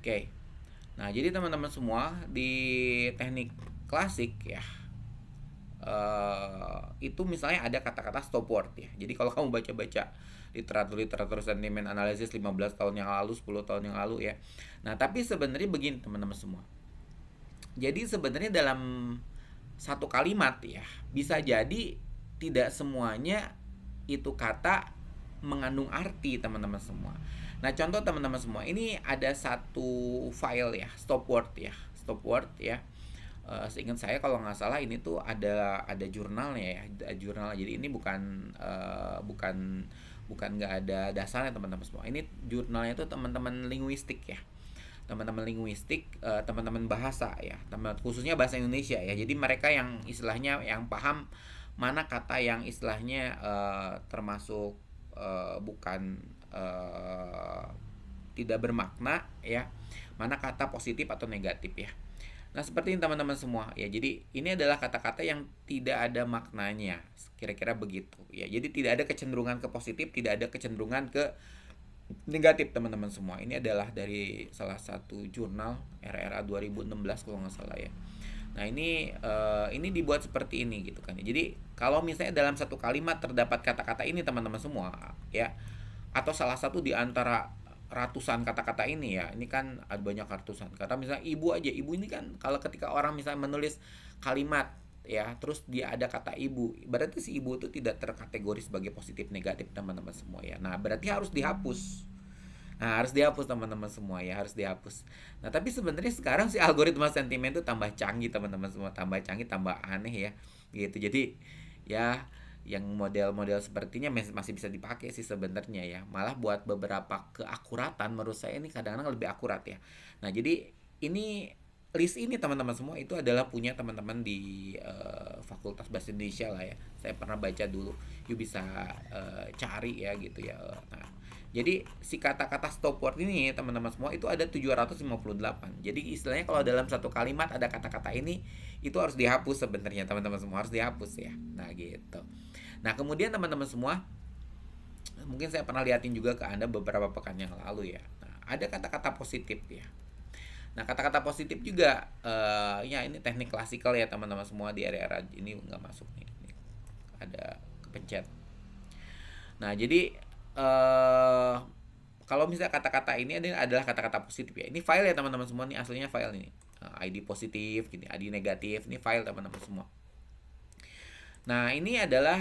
Oke. Nah, jadi teman-teman semua di teknik klasik ya, itu misalnya ada kata-kata stop word ya. Jadi kalau kamu baca-baca literatur sentimen analisis 15 tahun yang lalu, 10 tahun yang lalu ya. Nah, tapi sebenarnya begini teman-teman semua. Jadi sebenarnya dalam satu kalimat ya, bisa jadi tidak semuanya itu kata mengandung arti teman-teman semua. Nah, contoh teman-teman semua, ini ada satu file ya, stop word ya. Stop word ya. Seingat saya kalau nggak salah ini tuh ada jurnalnya ya, ada jurnal. Jadi ini bukan nggak ada dasarnya teman-teman semua. Ini jurnalnya itu teman-teman linguistik ya, teman-teman linguistik, teman-teman bahasa ya, teman khususnya bahasa Indonesia ya. Jadi mereka yang istilahnya yang paham mana kata yang istilahnya termasuk bukan tidak bermakna ya, mana kata positif atau negatif ya. Nah, seperti ini teman-teman semua ya. Jadi ini adalah kata-kata yang tidak ada maknanya. Kira-kira begitu ya. Jadi tidak ada kecenderungan ke positif, tidak ada kecenderungan ke negatif teman-teman semua. Ini adalah dari salah satu jurnal RRA 2016 kalau nggak salah ya. Nah, ini dibuat seperti ini gitu kan. Jadi kalau misalnya dalam satu kalimat terdapat kata-kata ini teman-teman semua ya, atau salah satu di antara ratusan kata-kata ini ya, ini kan ada banyak ratusan kata. Misalnya ibu aja, ibu ini kan kalau ketika orang misalnya menulis kalimat ya, terus dia ada kata ibu, berarti si ibu itu tidak terkategori sebagai positif negatif teman-teman semua ya. Nah, berarti harus dihapus. Nah, harus dihapus teman-teman semua ya, harus dihapus. Nah, tapi sebenarnya sekarang si algoritma sentimen itu tambah canggih teman-teman semua, tambah canggih, tambah aneh ya. Gitu. Jadi ya yang model-model sepertinya masih bisa dipakai sih sebenarnya ya. Malah buat beberapa keakuratan menurut saya ini kadang-kadang lebih akurat ya. Nah, jadi ini list ini teman-teman semua itu adalah punya teman-teman di Fakultas Bahasa Indonesia lah ya. Saya pernah baca dulu. You bisa cari ya gitu ya. Nah, jadi si kata-kata stop word ini teman-teman semua itu ada 758. Jadi istilahnya kalau dalam satu kalimat ada kata-kata ini itu harus dihapus sebenarnya teman-teman semua, harus dihapus ya. Nah, gitu. Nah, kemudian teman-teman semua, mungkin saya pernah liatin juga ke Anda beberapa pekan yang lalu ya. Nah, ada kata-kata positif ya. Nah, kata-kata positif juga ya ini teknik klasikal ya teman-teman semua, di area ini nggak masuk nih. Ini ada kepencet. Nah, jadi eh kalau misalnya kata-kata ini adalah kata-kata positif ya. Ini file ya teman-teman semua, nih aslinya file ini. ID positif, gini, ID negatif, ini file teman-teman semua. Nah, ini adalah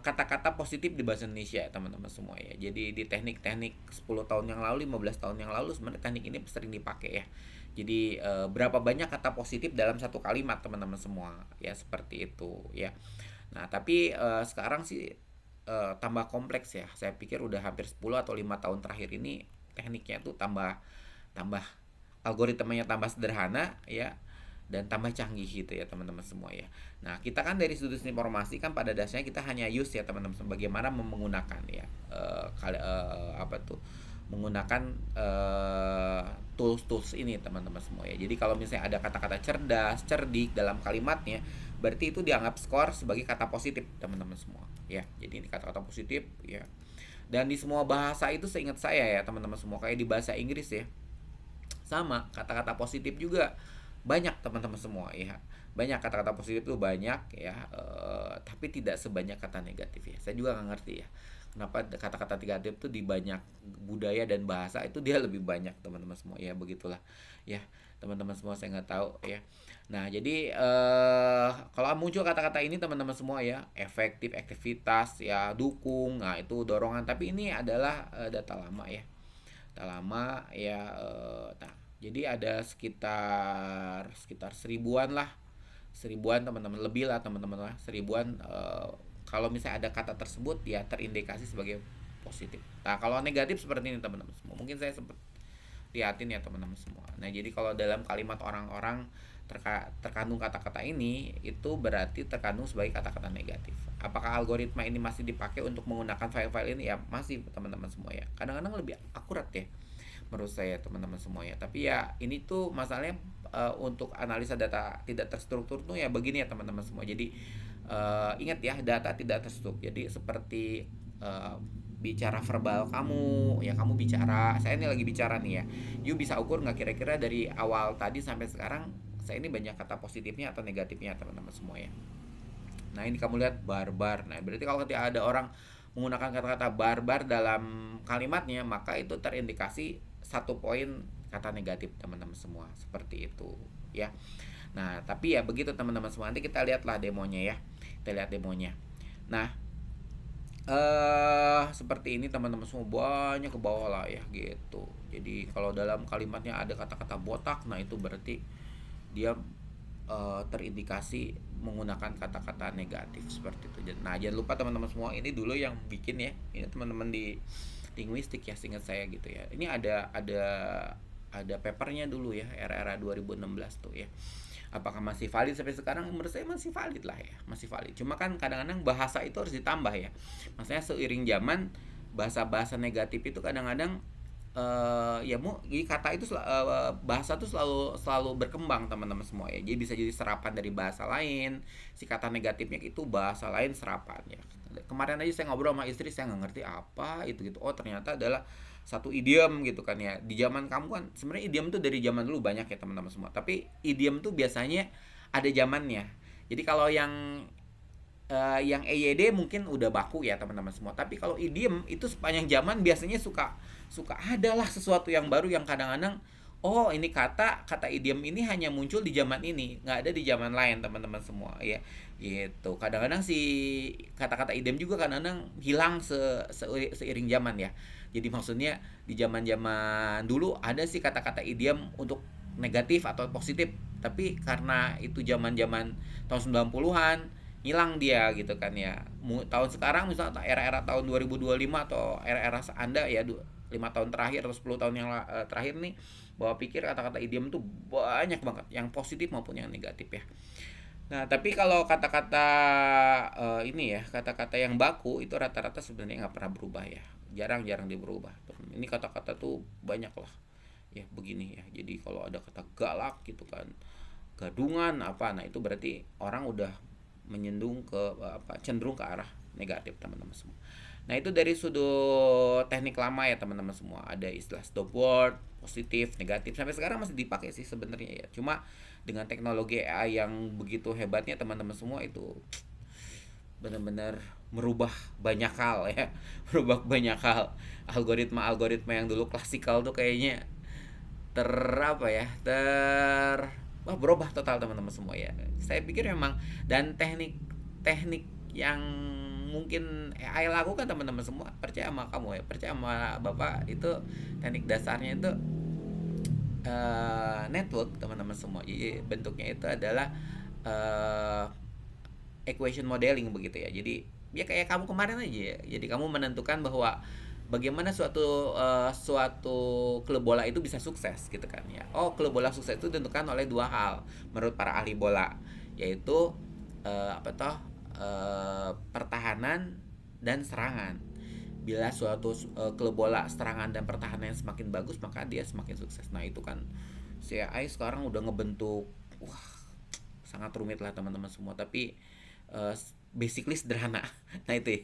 kata-kata positif di bahasa Indonesia ya teman-teman semua ya. Jadi di teknik-teknik 10 tahun yang lalu, 15 tahun yang lalu sebenarnya teknik ini sering dipakai ya. Jadi berapa banyak kata positif dalam satu kalimat teman-teman semua ya, seperti itu ya. Nah, tapi sekarang sih tambah kompleks ya. Saya pikir udah hampir 10 atau 5 tahun terakhir ini tekniknya tuh tambah tambah algoritmanya tambah sederhana ya, dan tambah canggih gitu ya teman-teman semua ya. Nah, kita kan dari sudut informasi kan pada dasarnya kita hanya use ya teman-teman, bagaimana menggunakan ya apa tuh, menggunakan tools-tools ini teman-teman semua ya. Jadi kalau misalnya ada kata-kata cerdas, cerdik dalam kalimatnya, berarti itu dianggap skor sebagai kata positif teman-teman semua ya. Jadi ini kata-kata positif ya. Dan di semua bahasa itu seingat saya ya teman-teman semua, kayak di bahasa Inggris ya, sama kata-kata positif juga banyak teman-teman semua ya. Banyak kata-kata positif itu banyak ya, tapi tidak sebanyak kata negatif ya. Saya juga nggak ngerti ya kenapa kata-kata negatif itu di banyak budaya dan bahasa itu dia lebih banyak teman-teman semua ya. Begitulah ya teman-teman semua, saya nggak tahu ya. Nah, jadi kalau muncul kata-kata ini teman-teman semua ya, efektif, aktivitas ya, dukung, nah itu dorongan, tapi ini adalah data lama ya, data lama ya. Nah, jadi ada sekitar seribuan lah, seribuan teman-teman, lebih lah teman-teman lah, seribuan kalau misalnya ada kata tersebut ya terindikasi sebagai positif. Nah, kalau negatif seperti ini teman-teman semua, mungkin saya sempat liatin ya teman-teman semua. Nah, jadi kalau dalam kalimat orang-orang terkandung kata-kata ini, itu berarti terkandung sebagai kata-kata negatif. Apakah algoritma ini masih dipakai untuk menggunakan file-file ini? Ya masih teman-teman semua ya. Kadang-kadang lebih akurat ya menurut saya teman-teman semua ya. Tapi ya ini tuh masalahnya untuk analisa data tidak terstruktur tuh ya begini ya teman-teman semua. Jadi ingat ya, data tidak terstruktur. Jadi seperti bicara verbal kamu, ya kamu bicara, saya ini lagi bicara nih ya, you bisa ukur nggak kira-kira dari awal tadi sampai sekarang saya ini banyak kata positifnya atau negatifnya teman-teman semua ya. Nah ini kamu lihat barbar, nah berarti kalau ketika ada orang menggunakan kata-kata barbar dalam kalimatnya, maka itu terindikasi 1 poin kata negatif teman-teman semua, seperti itu ya. Nah tapi ya begitu teman-teman semua, nanti kita lihatlah demonya ya, kita lihat demonya. Nah seperti ini teman-teman semua, banyak ke bawah lah ya gitu. Jadi kalau dalam kalimatnya ada kata-kata botak, nah itu berarti dia terindikasi menggunakan kata-kata negatif seperti itu. Nah jangan lupa teman-teman semua, ini dulu yang bikin ya, ini teman-teman di linguistik ya, seingat saya gitu ya. Ini ada papernya dulu ya, era-era 2016 tuh ya. Apakah masih valid sampai sekarang? Menurut saya masih valid lah ya, masih valid. Cuma kan kadang-kadang bahasa itu harus ditambah ya. Maksudnya seiring zaman bahasa-bahasa negatif itu kadang-kadang ya kata itu bahasa tuh selalu berkembang teman-teman semua ya. Jadi bisa jadi serapan dari bahasa lain. Si kata negatifnya itu bahasa lain serapan ya. Kemarin aja saya ngobrol sama istri, saya nggak ngerti apa itu gitu. Oh ternyata adalah satu idiom gitu kan ya. Di zaman kamu kan sebenarnya idiom tuh dari zaman dulu banyak ya teman-teman semua. Tapi idiom tuh biasanya ada zamannya. Jadi kalau yang EYD mungkin udah baku ya teman-teman semua. Tapi kalau idiom itu sepanjang zaman biasanya suka suka ada lah sesuatu yang baru yang kadang-kadang, oh ini kata idiom ini hanya muncul di zaman ini, nggak ada di zaman lain teman-teman semua ya. Gitu. Kadang-kadang si kata-kata idiom juga kadang-kadang hilang seiring zaman ya. Jadi maksudnya di zaman-zaman dulu ada sih kata-kata idiom untuk negatif atau positif, tapi karena itu zaman-zaman tahun 90-an hilang dia gitu kan ya. Tahun sekarang misalnya era-era tahun 2025 atau era-era Anda ya 5 tahun terakhir atau 10 tahun yang terakhir nih, bahwa pikir kata-kata idiom tuh banyak banget yang positif maupun yang negatif ya. Nah tapi kalau kata-kata ini ya, kata-kata yang baku itu rata-rata sebenarnya nggak pernah berubah ya, jarang-jarang dia berubah. Ini kata-kata tuh banyak lah ya begini ya. Jadi kalau ada kata galak gitu kan, gadungan apa, nah itu berarti orang udah menyendung ke cenderung ke arah negatif teman-teman semua. Nah itu dari sudut teknik lama ya teman-teman semua, ada istilah stop word, positif, negatif, sampai sekarang masih dipakai sih sebenarnya ya. Cuma dengan teknologi AI yang begitu hebatnya teman-teman semua, itu benar-benar merubah banyak hal ya, merubah banyak hal. Algoritma yang dulu klasikal tuh kayaknya wah berubah total teman-teman semua ya. Saya pikir memang, dan teknik yang mungkin AI lakukan teman-teman semua, percaya sama kamu ya, percaya sama bapak, itu teknik dasarnya itu network teman-teman semua. Jadi bentuknya itu adalah uh, equation modeling begitu ya. Jadi ya kayak kamu kemarin aja ya. Jadi kamu menentukan bahwa bagaimana suatu klub bola itu bisa sukses gitu kan ya. Oh, klub bola sukses itu ditentukan oleh dua hal menurut para ahli bola, yaitu pertahanan dan serangan. Bila suatu klub bola serangan dan pertahanan yang semakin bagus, maka dia semakin sukses. Nah itu kan CAI sekarang udah ngebentuk, wah sangat rumit lah teman-teman semua, tapi uh, basically sederhana. Nah itu ya.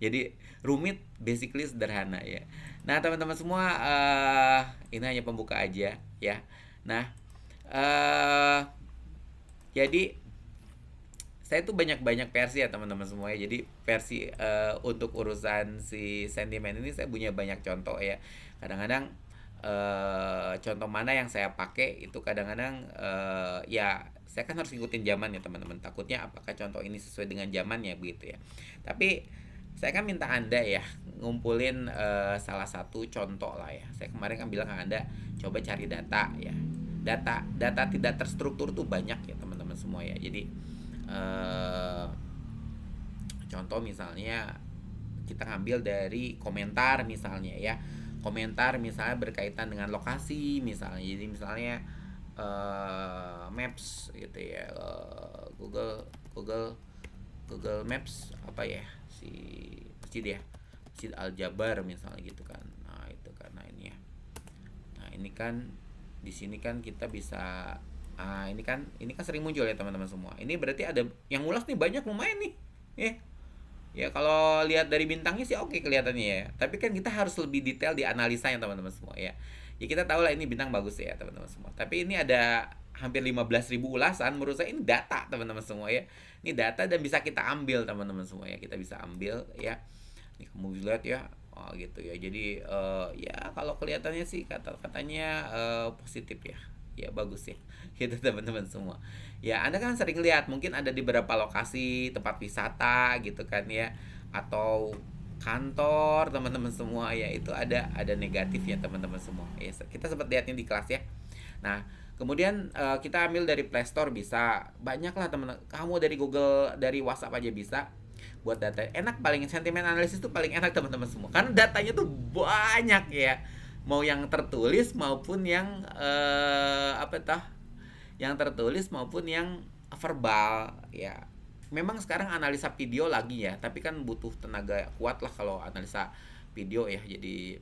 Jadi rumit, basically sederhana ya. Nah teman-teman semua, ini hanya pembuka aja ya. Nah jadi saya tuh banyak versi ya teman-teman semua ya. Jadi versi untuk urusan si sentimen ini saya punya banyak contoh ya. Kadang-kadang contoh mana yang saya pakai itu kadang-kadang ya saya kan harus ngikutin zaman ya teman-teman. Takutnya apakah contoh ini sesuai dengan zamannya begitu ya. Tapi saya kan minta Anda ya ngumpulin salah satu contoh lah ya. Saya kemarin kan bilang ke Anda coba cari data ya. Data tidak terstruktur tuh banyak ya teman-teman semua ya. Jadi contoh misalnya kita ngambil dari komentar misalnya ya. Komentar misalnya berkaitan dengan lokasi misalnya. Jadi misalnya Maps gitu ya, Google Maps apa ya, si masjid ya, Masjid Al Jabar misalnya gitu kan. Nah itu karena ini ya. Nah ini kan di sini kan kita bisa, ini kan sering muncul ya teman-teman semua. Ini berarti ada yang ngulas nih banyak lumayan nih ya. Ya kalau lihat dari bintangnya sih oke kelihatannya ya. Tapi kan kita harus lebih detail di analisanya teman-teman semua ya. Ya kita tahu lah ini bintang bagus ya teman-teman semua. Tapi ini ada hampir 15.000 ulasan, menurut saya ini data teman-teman semua ya. Ini data dan bisa kita ambil teman-teman semua ya. Kita bisa ambil ya. Ini kamu lihat ya. Oh gitu ya. Jadi ya kalau kelihatannya sih katanya positif ya. Ya bagus ya. Gitu teman-teman semua. Ya, Anda kan sering lihat mungkin ada di beberapa lokasi tempat wisata gitu kan ya, atau kantor teman-teman semua ya, itu ada negatifnya teman-teman semua. Ya, kita sempat lihatnya di kelas ya. Nah, kemudian kita ambil dari Play Store bisa, banyak lah teman. Kamu dari Google, dari WhatsApp aja bisa buat data. Enak, paling sentimen analisis itu paling enak teman-teman semua. Karena datanya tuh banyak ya. Mau yang tertulis maupun yang apa tah? Yang tertulis maupun yang verbal ya. Memang sekarang analisa video lagi ya, tapi kan butuh tenaga kuat lah kalau analisa video ya. Jadi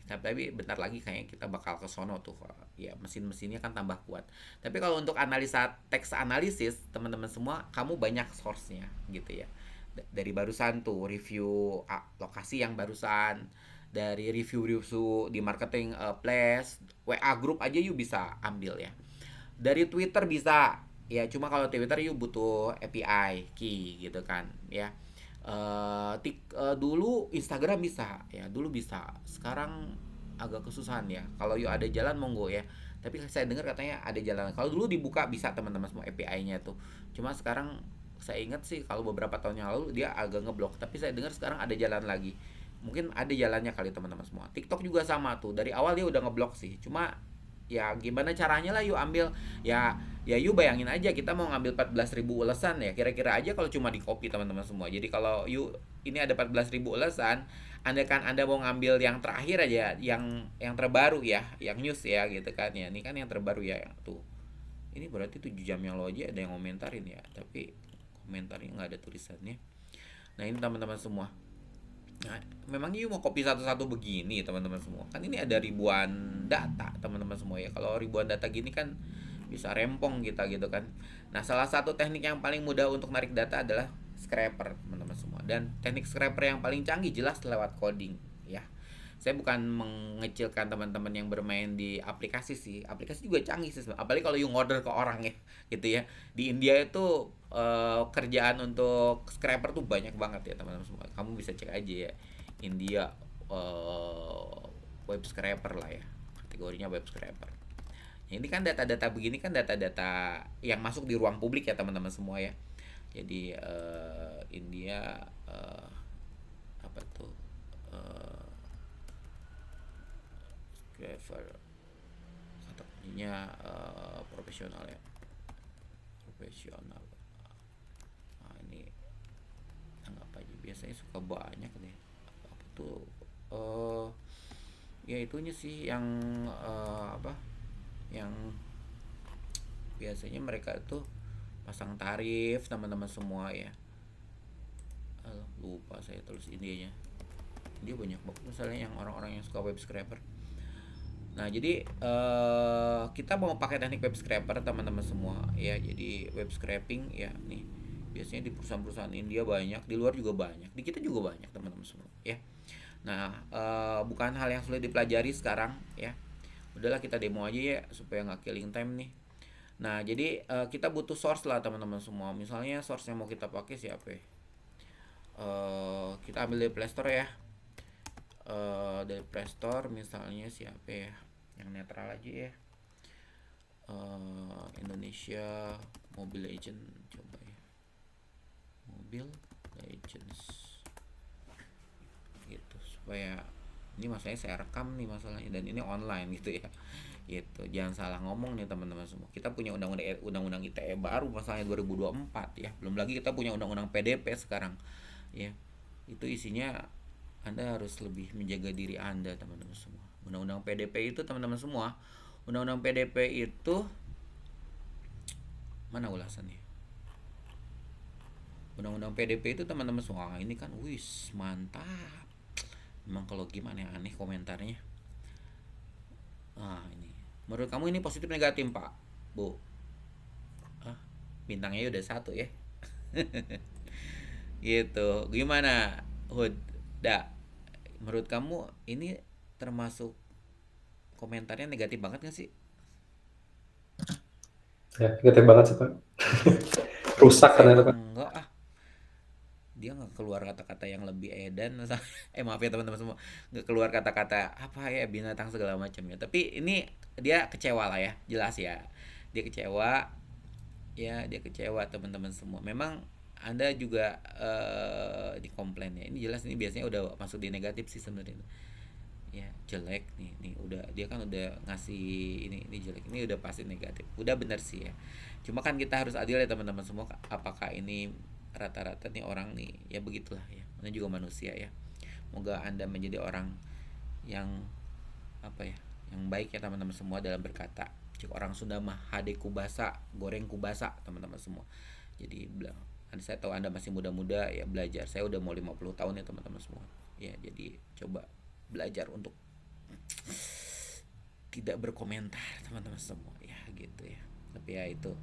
tapi bentar lagi kayaknya kita bakal ke sono tuh ya, mesin-mesinnya kan tambah kuat. Tapi kalau untuk analisa teks analisis teman-teman semua, kamu banyak source-nya gitu ya. Dari barusan tuh review lokasi yang barusan, dari review-review di marketing place, WA group aja yuk bisa ambil ya. Dari Twitter bisa ya, cuma kalau Twitter yuk butuh API key gitu kan ya. Dulu Instagram bisa ya, dulu bisa, sekarang agak kesusahan ya. Kalau yuk ada jalan monggo ya, tapi saya dengar katanya ada jalan. Kalau dulu dibuka bisa teman-teman semua API-nya tuh, cuma sekarang saya ingat sih kalau beberapa tahun yang lalu dia agak ngeblok, tapi saya dengar sekarang ada jalan lagi. Mungkin ada jalannya kali teman-teman semua. TikTok juga sama tuh, dari awal dia udah ngeblok sih, cuma ya gimana caranya lah yuk ambil ya. Ya yuk bayangin aja kita mau ngambil 14.000 ulasan ya, kira-kira aja kalau cuma di copy teman-teman semua. Jadi kalau yuk ini ada 14.000 ulasan, anda kan anda mau ngambil yang terakhir aja, yang terbaru ya, yang news ya gitu kan ya. Ini kan yang terbaru ya tuh. Ini berarti 7 jam yang lalu aja ada yang komentarin ya, tapi komentarnya nggak ada tulisannya. Nah ini teman-teman semua. Nah, memang you mau copy satu-satu begini teman-teman semua? Kan ini ada ribuan data teman-teman semua ya. Kalau ribuan data gini kan bisa rempong kita gitu kan. Nah, salah satu teknik yang paling mudah untuk narik data adalah scraper teman-teman semua. Dan teknik scraper yang paling canggih jelas lewat coding ya. Saya bukan mengecilkan teman-teman yang bermain di aplikasi sih. Aplikasi juga canggih sih, apalagi kalau you order ke orang ya, gitu ya. Di India itu kerjaan untuk scraper tuh banyak banget ya teman-teman semua. Kamu bisa cek aja ya, India web scraper lah ya, kategorinya web scraper. Ya, ini kan data-data begini kan data-data yang masuk di ruang publik ya teman-teman semua ya. Jadi India apa tuh driver, kata kuncinya profesional ya, profesional. Nah ini anggap aja biasanya suka banyak deh apa tuh ya itunya sih yang apa yang biasanya mereka tuh pasang tarif teman-teman semua ya. Lupa saya tulis Indianya. Dia banyak banget misalnya yang orang-orang yang suka web scraper. Nah, jadi kita mau pakai teknik web scraper teman-teman semua ya. Jadi web scraping ya nih biasanya di perusahaan-perusahaan India banyak, di luar juga banyak, di kita juga banyak teman-teman semua ya. Nah, bukan hal yang sulit dipelajari sekarang ya. Udahlah kita demo aja ya supaya nggak killing time nih. Nah, jadi kita butuh source lah teman-teman semua. Misalnya source yang mau kita pakai siapa ya? Kita ambil dari Play Store ya. Dari Play Store misalnya siapa ya? Yang netral aja ya. Indonesia Mobile Legend, coba ya. Mobile Legends gitu, supaya ini masalahnya saya rekam nih masalahnya, dan ini online gitu ya. Gitu, jangan salah ngomong nih teman-teman semua. Kita punya undang-undang ITE baru masalahnya 2024 ya. Belum lagi kita punya undang-undang PDP sekarang ya. Itu isinya Anda harus lebih menjaga diri Anda teman-teman semua. Undang-undang PDP itu teman-teman semua, undang-undang PDP itu mana ulasannya? Undang-undang PDP itu teman-teman semua, ini kan wis mantap. Memang kalau gimana ya, aneh komentarnya. Ini. Menurut kamu ini positif negatif, Pak? Bu? Bintangnya udah 1 ya. Gitu. Gimana, Hud? Menurut kamu ini termasuk komentarnya negatif banget gak sih? Ya, negatif banget sih, Pak. Menurut Rusak saya ternyata, mah Pak. enggak ah, dia nggak keluar kata-kata yang lebih edan maaf ya teman-teman semua, nggak keluar kata-kata apa ya binatang segala macam ya, tapi ini dia kecewa lah ya, jelas ya, dia kecewa. Ya dia kecewa teman-teman semua, memang anda juga di komplain ya, ini jelas, ini biasanya udah masuk di negatif sih sebenarnya ya, jelek nih udah, dia kan udah ngasih ini jelek, ini udah pasti negatif, udah bener sih ya. Cuma kan kita harus adil ya teman-teman semua, apakah ini rata-rata nih orang nih ya begitulah ya, mana juga manusia ya. Moga anda menjadi orang yang apa ya, yang baik ya teman-teman semua dalam berkata. Cik orang Sunda mah hade kubasa goreng kubasa teman-teman semua, jadi bilang, saya tahu anda masih muda-muda ya, belajar, saya udah mau 50 tahun ya teman-teman semua ya, jadi coba belajar untuk tidak berkomentar teman-teman semua ya gitu ya, tapi ya itu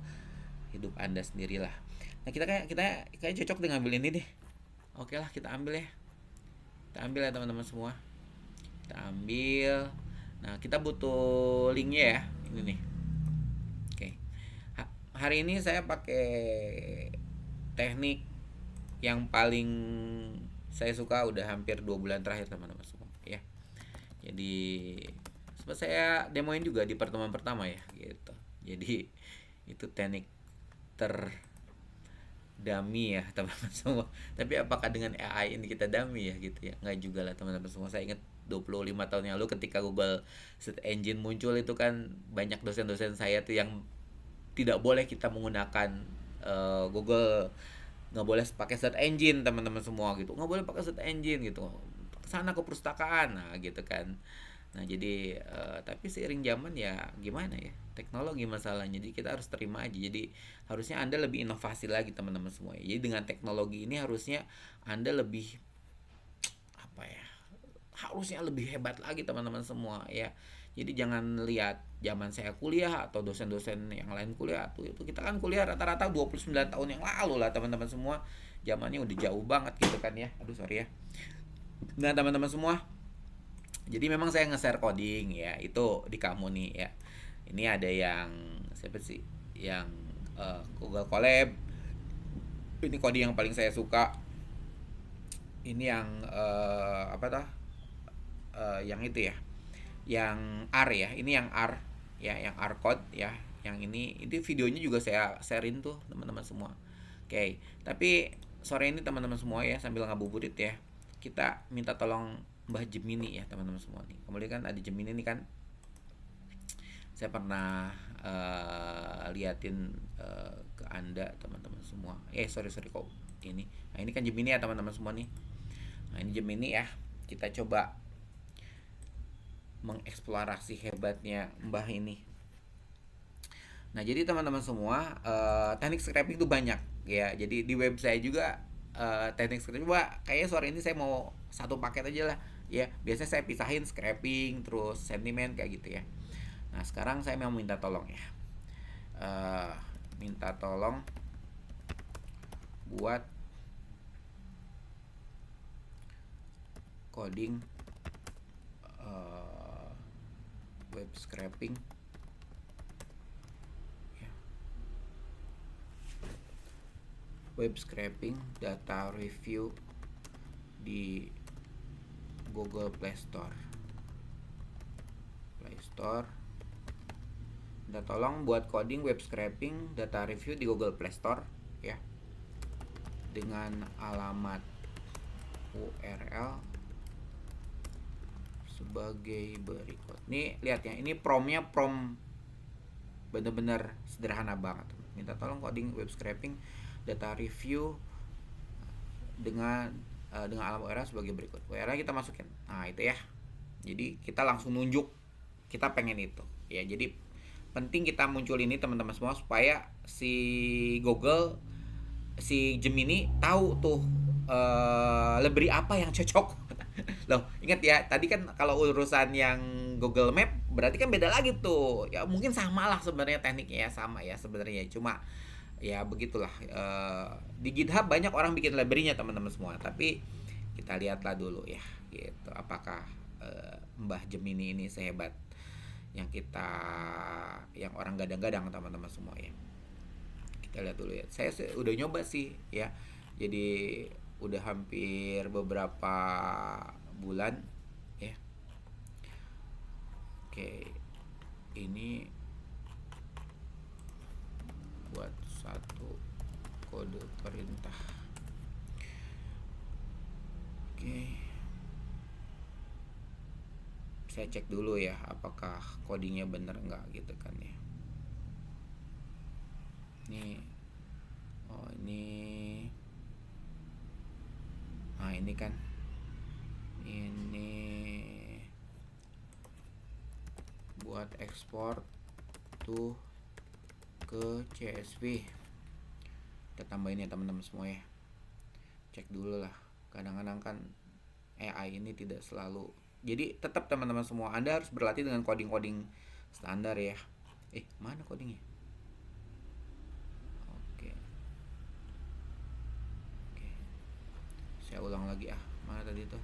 hidup anda sendirilah. Nah kita kayak cocok dengan ambil ini deh, oke lah kita ambil ya, kita ambil ya teman-teman semua, kita ambil. Nah kita butuh linknya ya, ini nih. Oke, hari ini saya pakai teknik yang paling saya suka udah hampir 2 bulan terakhir teman-teman semua ya. Jadi sempat saya demoin juga di pertemuan pertama ya gitu. Jadi itu teknik terdami ya teman-teman semua. Tapi apakah dengan AI ini kita dami ya gitu ya? Nggak juga lah teman-teman semua. Saya ingat 25 tahun yang lalu ketika Google Search Engine muncul itu kan banyak dosen-dosen saya tuh yang tidak boleh kita menggunakan Google, nggak boleh pakai search engine teman-teman semua gitu, nggak boleh pakai search engine gitu, kesana ke perpustakaan, nah gitu kan. Nah jadi tapi seiring zaman ya gimana ya, teknologi masalahnya, jadi kita harus terima aja. Jadi harusnya anda lebih inovasi lagi teman-teman semua ya. Jadi dengan teknologi ini harusnya anda lebih apa ya, harusnya lebih hebat lagi teman-teman semua ya. Jadi jangan lihat zaman saya kuliah atau dosen-dosen yang lain kuliah tuh, itu kita kan kuliah rata-rata 29 tahun yang lalu lah teman-teman semua. Zamannya udah jauh banget gitu kan ya. Aduh sorry ya. Nah teman-teman semua, jadi memang saya nge-share coding ya, itu di kamu nih ya. Ini ada yang siapa sih? Yang Google Colab. Ini coding yang paling saya suka. Ini yang apa tah? Yang itu ya, yang R ya, ini yang R ya, yang R code ya, yang ini itu videonya juga saya sharein tuh teman-teman semua. Oke, tapi sore ini teman-teman semua ya, sambil ngabuburit ya, kita minta tolong Mbah Gemini ya teman-teman semua nih. Kemudian kan ada Gemini nih kan, saya pernah liatin ke anda teman-teman semua. Sorry sorry kok ini. Nah ini kan Gemini ya teman-teman semua nih. Nah ini Gemini ya, kita coba mengeksplorasi hebatnya Mbah ini. Nah, jadi teman-teman semua, teknik scraping itu banyak ya. Jadi di web saya juga teknik scraping. Coba kayaknya sore ini saya mau satu paket aja lah. Ya, biasanya saya pisahin scraping terus sentiment kayak gitu ya. Nah, sekarang saya mau minta tolong ya. Eh, Minta tolong buat coding eh, web scraping ya. Web scraping data review di Google Play Store. Minta tolong buat coding web scraping data review di Google Play Store ya, dengan alamat URL sebagai berikut. Nih lihat ya, ini promnya bener-bener sederhana banget. Minta tolong coding web scraping data review dengan alamat URL sebagai berikut. URL kita masukin. Nah, itu ya. Jadi kita langsung nunjuk kita pengen itu. Ya, jadi penting kita muncul ini teman-teman semua supaya si Gemini tahu tuh library apa yang cocok. Loh, ingat ya, tadi kan kalau urusan yang Google Map berarti kan beda lagi tuh. Ya mungkin sama lah sebenarnya tekniknya ya, sama ya sebenarnya. Cuma Ya begitulah, di GitHub banyak orang bikin library-nya teman-teman semua, tapi kita lihatlah dulu ya gitu, apakah Mbah Gemini ini sehebat yang kita, yang orang gadang-gadang teman-teman semua ya. Kita lihat dulu ya. Saya udah nyoba sih ya, jadi udah hampir beberapa bulan ya. Oke, ini buat satu kode perintah. Oke, saya cek dulu ya apakah codingnya bener nggak gitu kan ya. Ini, oh ini, nah ini kan, ini buat ekspor tuh ke CSV. Kita tambahin ya teman-teman semua ya. Cek dulu lah. Kadang-kadang kan AI ini tidak selalu. Jadi tetap teman-teman semua, Anda harus berlatih dengan coding-coding standar ya. Mana codingnya? Oke. Oke. Saya ulang lagi ah. Mana tadi tuh?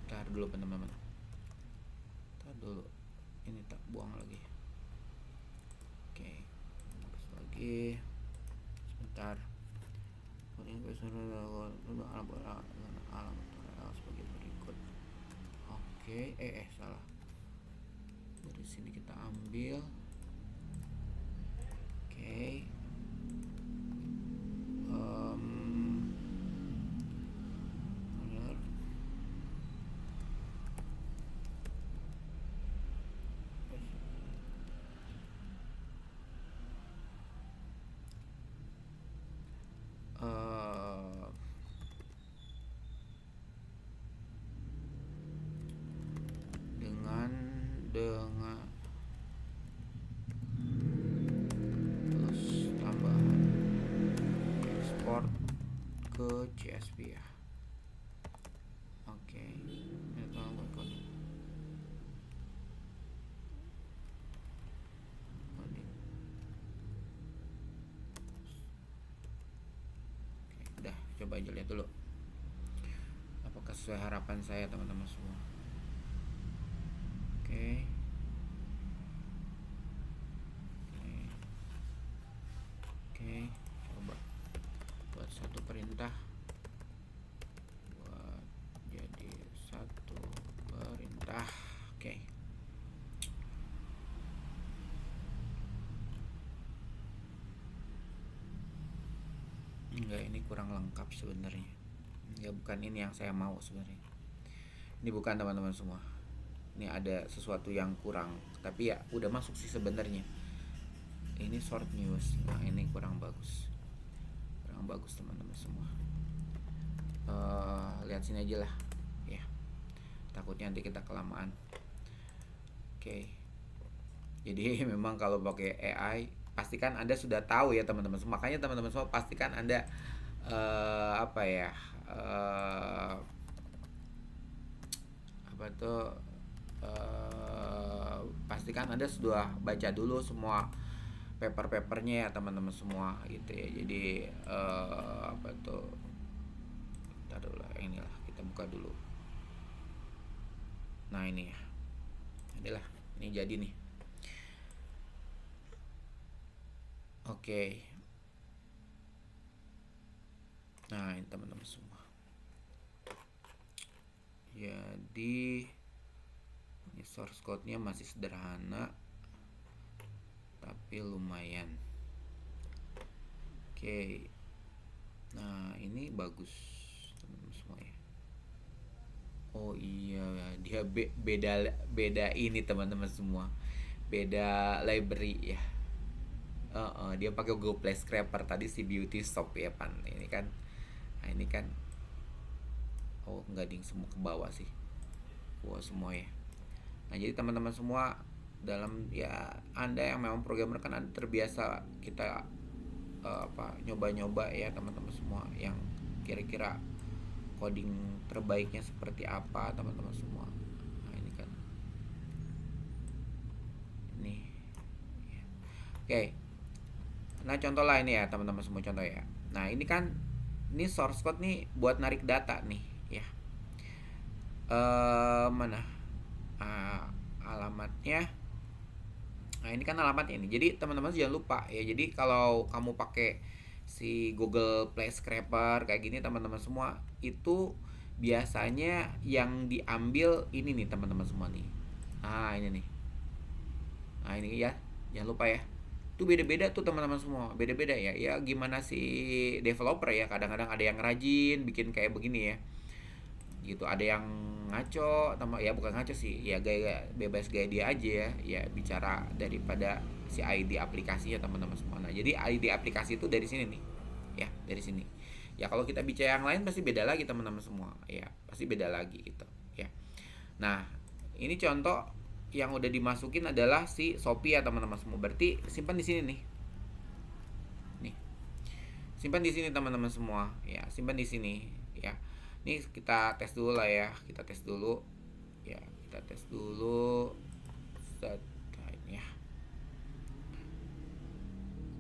Ntar dulu teman-teman. Ntar dulu. Ini tak buang lagi. Oke. Terus lagi. Sebentar. Ini alam sebagai berikut. Oke, salah. Dari sini kita ambil. Oke. Benar. Dengan terus tambahan ekspor ke CSV ya. Oke, ini tolong buat coding. Oke, udah coba aja lihat dulu apakah sesuai harapan saya teman-teman semua. Oke. Oke, coba buat satu perintah, buat jadi satu perintah. Oke. Enggak, ini kurang lengkap sebenarnya. Ya bukan ini yang saya mau sebenarnya. Ini bukan teman-teman semua. Ini ada sesuatu yang kurang, tapi ya udah masuk sih sebenarnya. Ini short news. Nah, ini kurang bagus. Kurang bagus teman-teman semua. Lihat sini aja lah ya. Takutnya nanti kita kelamaan. Oke. Jadi memang kalau pakai AI pastikan Anda sudah tahu ya teman-teman. Makanya teman-teman semua pastikan Anda apa ya? Apa tuh? Pastikan Anda sudah baca dulu semua paper-papernya ya teman-teman semua gitu ya. Jadi apa tuh? Kita dulu lah, inilah kita buka dulu. Nah ini ya, adalah ini jadi nih. Oke. Nah ini teman-teman semua. Jadi ini source code-nya masih sederhana, tapi lumayan. Oke. Nah ini bagus teman-teman semua ya. Oh iya, dia beda ini teman-teman semua. Beda library ya. Dia pakai Google Play Scraper tadi si Beauty Shop ya pan. Ini kan, nah ini kan, oh nggak ding semua ke bawah sih. Wah semua ya. Nah jadi teman-teman semua dalam ya Anda yang memang programmer kan Anda terbiasa kita nyoba-nyoba ya teman-teman semua yang kira-kira coding terbaiknya seperti apa teman-teman semua. Nah ini kan Oke. Nah, contoh lah ini ya teman-teman semua, contoh ya. Nah, ini kan ini source code nih buat narik data nih ya. Mana? Alamatnya. Nah, ini kan alamatnya ini. Jadi teman-teman jangan lupa ya. Jadi kalau kamu pakai si Google Play Scraper kayak gini teman-teman semua, itu biasanya yang diambil ini nih teman-teman semua nih. Nah, ini nih. Nah, ini ya. Jangan lupa ya. Itu beda-beda tuh teman-teman semua. Beda-beda ya. Ya gimana si developer ya. Kadang-kadang ada yang rajin bikin kayak begini ya. Gitu, ada yang ngaco sama ya, bukan ngaco sih ya, gaya bebas gaya dia aja ya, ya bicara daripada si ID aplikasinya teman-teman semua. Nah, jadi ID aplikasi itu dari sini nih ya, dari sini ya. Kalau kita bicara yang lain pasti beda lagi teman-teman semua ya, pasti beda lagi gitu ya. Nah, ini contoh yang udah dimasukin adalah si Shopee ya teman-teman semua. Berarti simpan di sini nih, simpan di sini teman-teman semua ya, simpan di sini ya. Ini kita tes dulu lah ya, kita tes dulu ya, kita tes dulu set ya.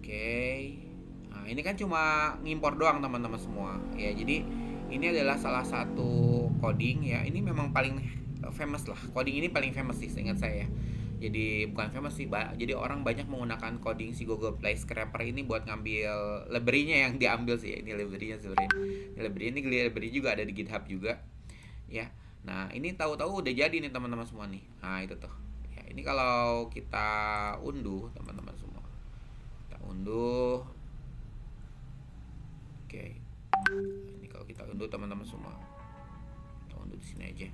Oke. Nah, ini kan cuma ngimpor doang teman-teman semua ya. Jadi ini adalah salah satu coding ya, ini memang paling famous lah, coding ini paling famous sih seingat saya. Jadi bukan famous sih, jadi orang banyak menggunakan coding si Google Play Scraper ini buat ngambil library-nya yang diambil sih ya. Ini library-nya sebenarnya. Library juga ada di GitHub juga ya. Nah, ini tahu-tahu udah jadi nih teman-teman semua nih. Nah, itu tuh. Ya, ini kalau kita unduh teman-teman semua. Kita unduh. Oke. Ini kalau kita unduh teman-teman semua. Kita unduh di sini aja.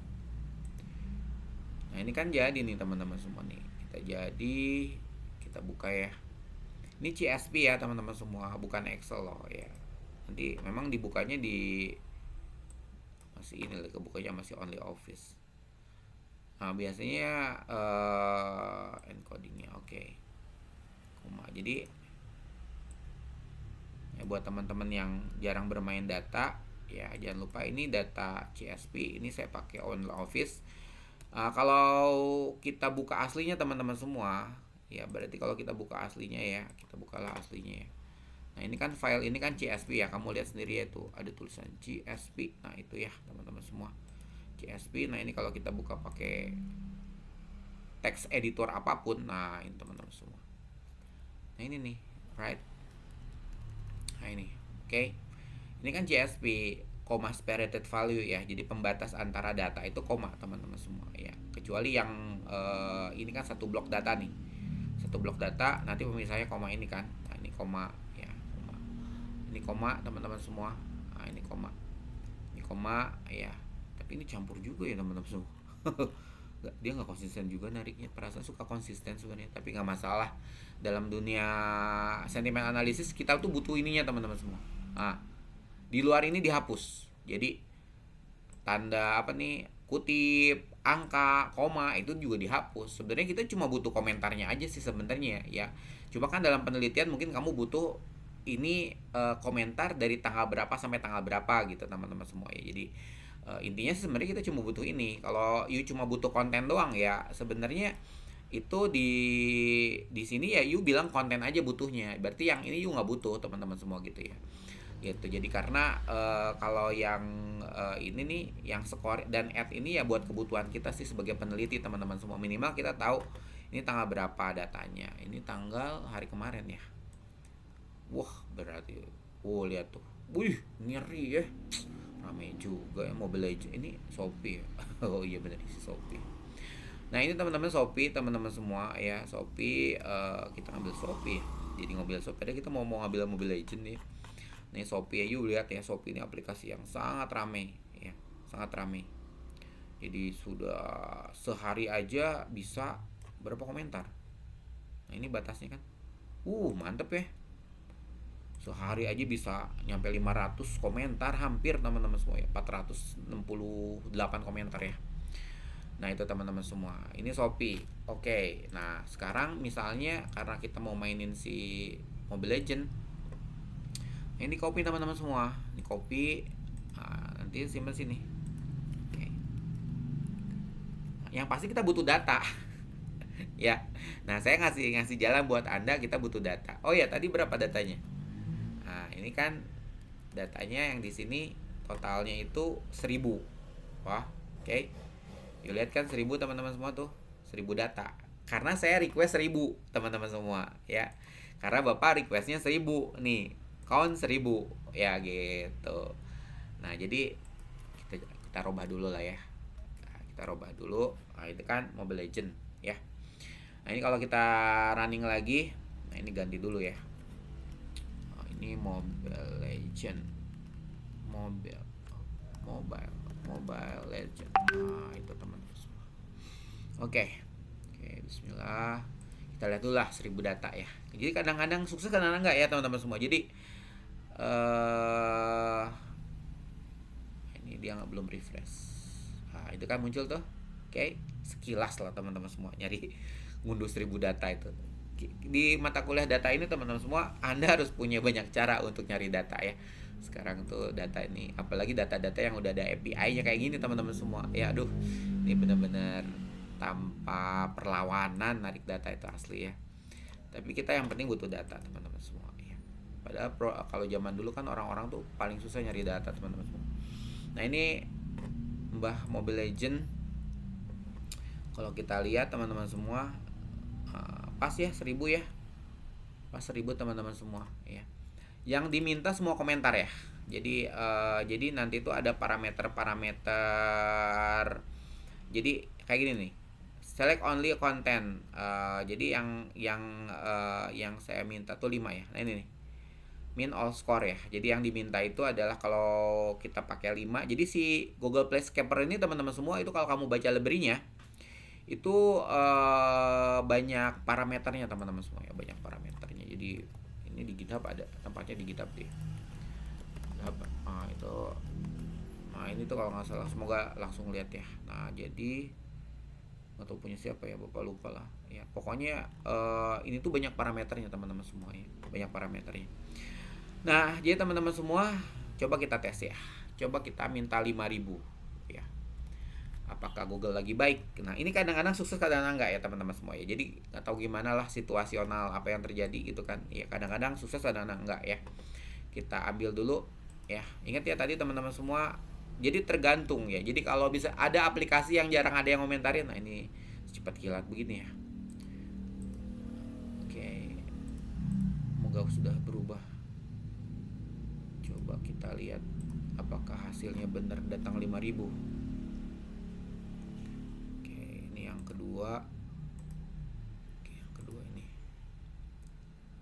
Nah, ini kan jadi nih teman-teman semua nih. Kita jadi, kita buka ya. Ini CSV ya teman-teman semua, bukan Excel loh ya. Nanti memang dibukanya di masih ini, kebukanya masih only Office. Nah, biasanya encodingnya oke. Jadi ya, buat teman-teman yang jarang bermain data ya, jangan lupa ini data CSV. Ini saya pakai only Office. Kalau kita buka aslinya teman-teman semua ya, berarti kalau kita buka aslinya ya, kita bukalah aslinya ya. Nah, ini kan file ini kan CSV ya, kamu lihat sendiri ya tuh ada tulisan CSV. Nah, itu ya teman-teman semua, CSV. Nah, ini kalau kita buka pakai text editor apapun, nah ini teman-teman semua. Nah, ini nih, right? Nah, ini oke. Ini kan CSV, koma separated value ya, jadi pembatas antara data itu koma teman-teman semua ya, kecuali yang ini kan satu blok data nih, satu blok data nanti pemisahnya koma ini kan. Nah, ini koma ya, koma. Ini koma teman-teman semua. Nah, ini koma ya, tapi ini campur juga ya teman-teman semua. Dia nggak konsisten juga nariknya, perasaan suka konsisten sebenarnya, tapi nggak masalah. Dalam dunia sentimen analisis kita tuh butuh ininya teman-teman semua. Nah, di luar ini dihapus, jadi tanda apa nih, kutip, angka, koma itu juga dihapus. Sebenarnya kita cuma butuh komentarnya aja sih sebenarnya ya. Cuma kan dalam penelitian mungkin kamu butuh ini komentar dari tanggal berapa sampai tanggal berapa gitu teman-teman semua ya. Jadi intinya sebenarnya kita cuma butuh ini. Kalau you cuma butuh konten doang ya, sebenarnya itu di sini ya you bilang konten aja butuhnya. Berarti yang ini you nggak butuh teman-teman semua gitu ya. Gitu. Jadi karena kalau yang ini nih, yang score dan add ini ya buat kebutuhan kita sih sebagai peneliti teman-teman semua. Minimal kita tahu ini tanggal berapa datanya. Ini tanggal hari kemarin ya. Wah, berarti lihat tuh. Wih, ngeri ya. Ramai juga ya Mobile Legends. Ini Shopee ya. Oh iya benar sih Shopee. Nah, ini teman-teman Shopee, teman-teman semua ya. Shopee, kita ngambil Shopee. Jadi ngambil Shopee ada, kita mau ngambil Mobile Legends nih. Nih Shopee, yuk lihat ya, Shopee ini aplikasi yang sangat ramai ya, sangat ramai. Jadi sudah sehari aja bisa berapa komentar. Nah, ini batasnya kan. Mantep ya. Sehari aja bisa nyampe 500 komentar hampir teman-teman semua ya, 468 komentar ya. Nah, itu teman-teman semua. Ini Shopee. Oke. Nah, sekarang misalnya karena kita mau mainin si Mobile Legend. Ini copy teman-teman semua. Ini copy. Nah, nanti simpan sini. Oke. Yang pasti kita butuh data. Ya. Nah, saya ngasih ngasih jalan buat Anda, kita butuh data. Oh ya, tadi berapa datanya? Nah, ini kan datanya yang di sini totalnya itu 1000. Wah, oke. Yuk lihat kan 1000 teman-teman semua tuh. 1000 data. Karena saya request 1000 teman-teman semua ya. Karena Bapak requestnya 1000 nih. Count 1000 ya gitu. Nah, jadi kita robah dulu lah ya. Nah, kita robah dulu. Nah, itu kan Mobile Legend ya. Nah, ini kalau kita running lagi, nah ini ganti dulu ya. Oh, ini Mobile Legend. Mobile Mobile Mobile Legend. Nah, itu teman-teman semua. Oke. Oke, bismillah. Kita lihat dulu lah 1000 data ya. Jadi kadang-kadang sukses, kadang-kadang enggak ya teman-teman semua. Jadi ini dia nggak belum refresh. Nah, itu kan muncul tuh. Oke, sekilas lah teman-teman semua nyari ngunduh 1000 data itu. Di mata kuliah data ini teman-teman semua, Anda harus punya banyak cara untuk nyari data ya. Sekarang tuh data ini, apalagi data-data yang udah ada API-nya kayak gini teman-teman semua. Ya aduh, ini benar-benar tanpa perlawanan narik data itu asli ya. Tapi kita yang penting butuh data teman-teman semua ya. Padahal kalau zaman dulu kan orang-orang tuh paling susah nyari data teman-teman semua. Nah, ini Mbah Mobile Legend. Kalau kita lihat teman-teman semua, pas ya 1000 ya. Pas 1000 teman-teman semua ya. Yang diminta semua komentar ya. Jadi nanti itu ada parameter-parameter. Jadi kayak gini nih. Select only content. Jadi yang saya minta tuh 5 ya. Nah, ini nih. Min all score ya. Jadi yang diminta itu adalah kalau kita pakai 5. Jadi si Google Play Scraper ini teman-teman semua itu kalau kamu baca library-nya itu banyak parameternya teman-teman semua ya, banyak parameternya. Jadi ini di GitHub ada, tempatnya di GitHub deh. Itu. Nah, ini tuh kalau nggak salah, semoga langsung lihat ya. Nah, jadi atau punya siapa ya, bapak lupa lah ya. Pokoknya ini tuh banyak parameternya teman-teman semua ya, banyak parameternya. Nah, jadi teman-teman semua, coba kita tes ya. Coba kita minta 5000 ya. Apakah Google lagi baik? Nah, ini kadang-kadang sukses, kadang-kadang enggak ya teman-teman semua ya. Jadi nggak tahu gimana lah situasional apa yang terjadi gitu kan. Ya kadang-kadang sukses, kadang-kadang enggak ya. Kita ambil dulu ya. Ingat ya tadi teman-teman semua, jadi tergantung ya. Jadi kalau bisa ada aplikasi yang jarang ada yang komentarin, nah ini cepat kilat begini ya. Oke. Semoga sudah berubah. Coba kita lihat apakah hasilnya benar datang 5000. Oke, ini yang kedua. Oke, yang kedua ini.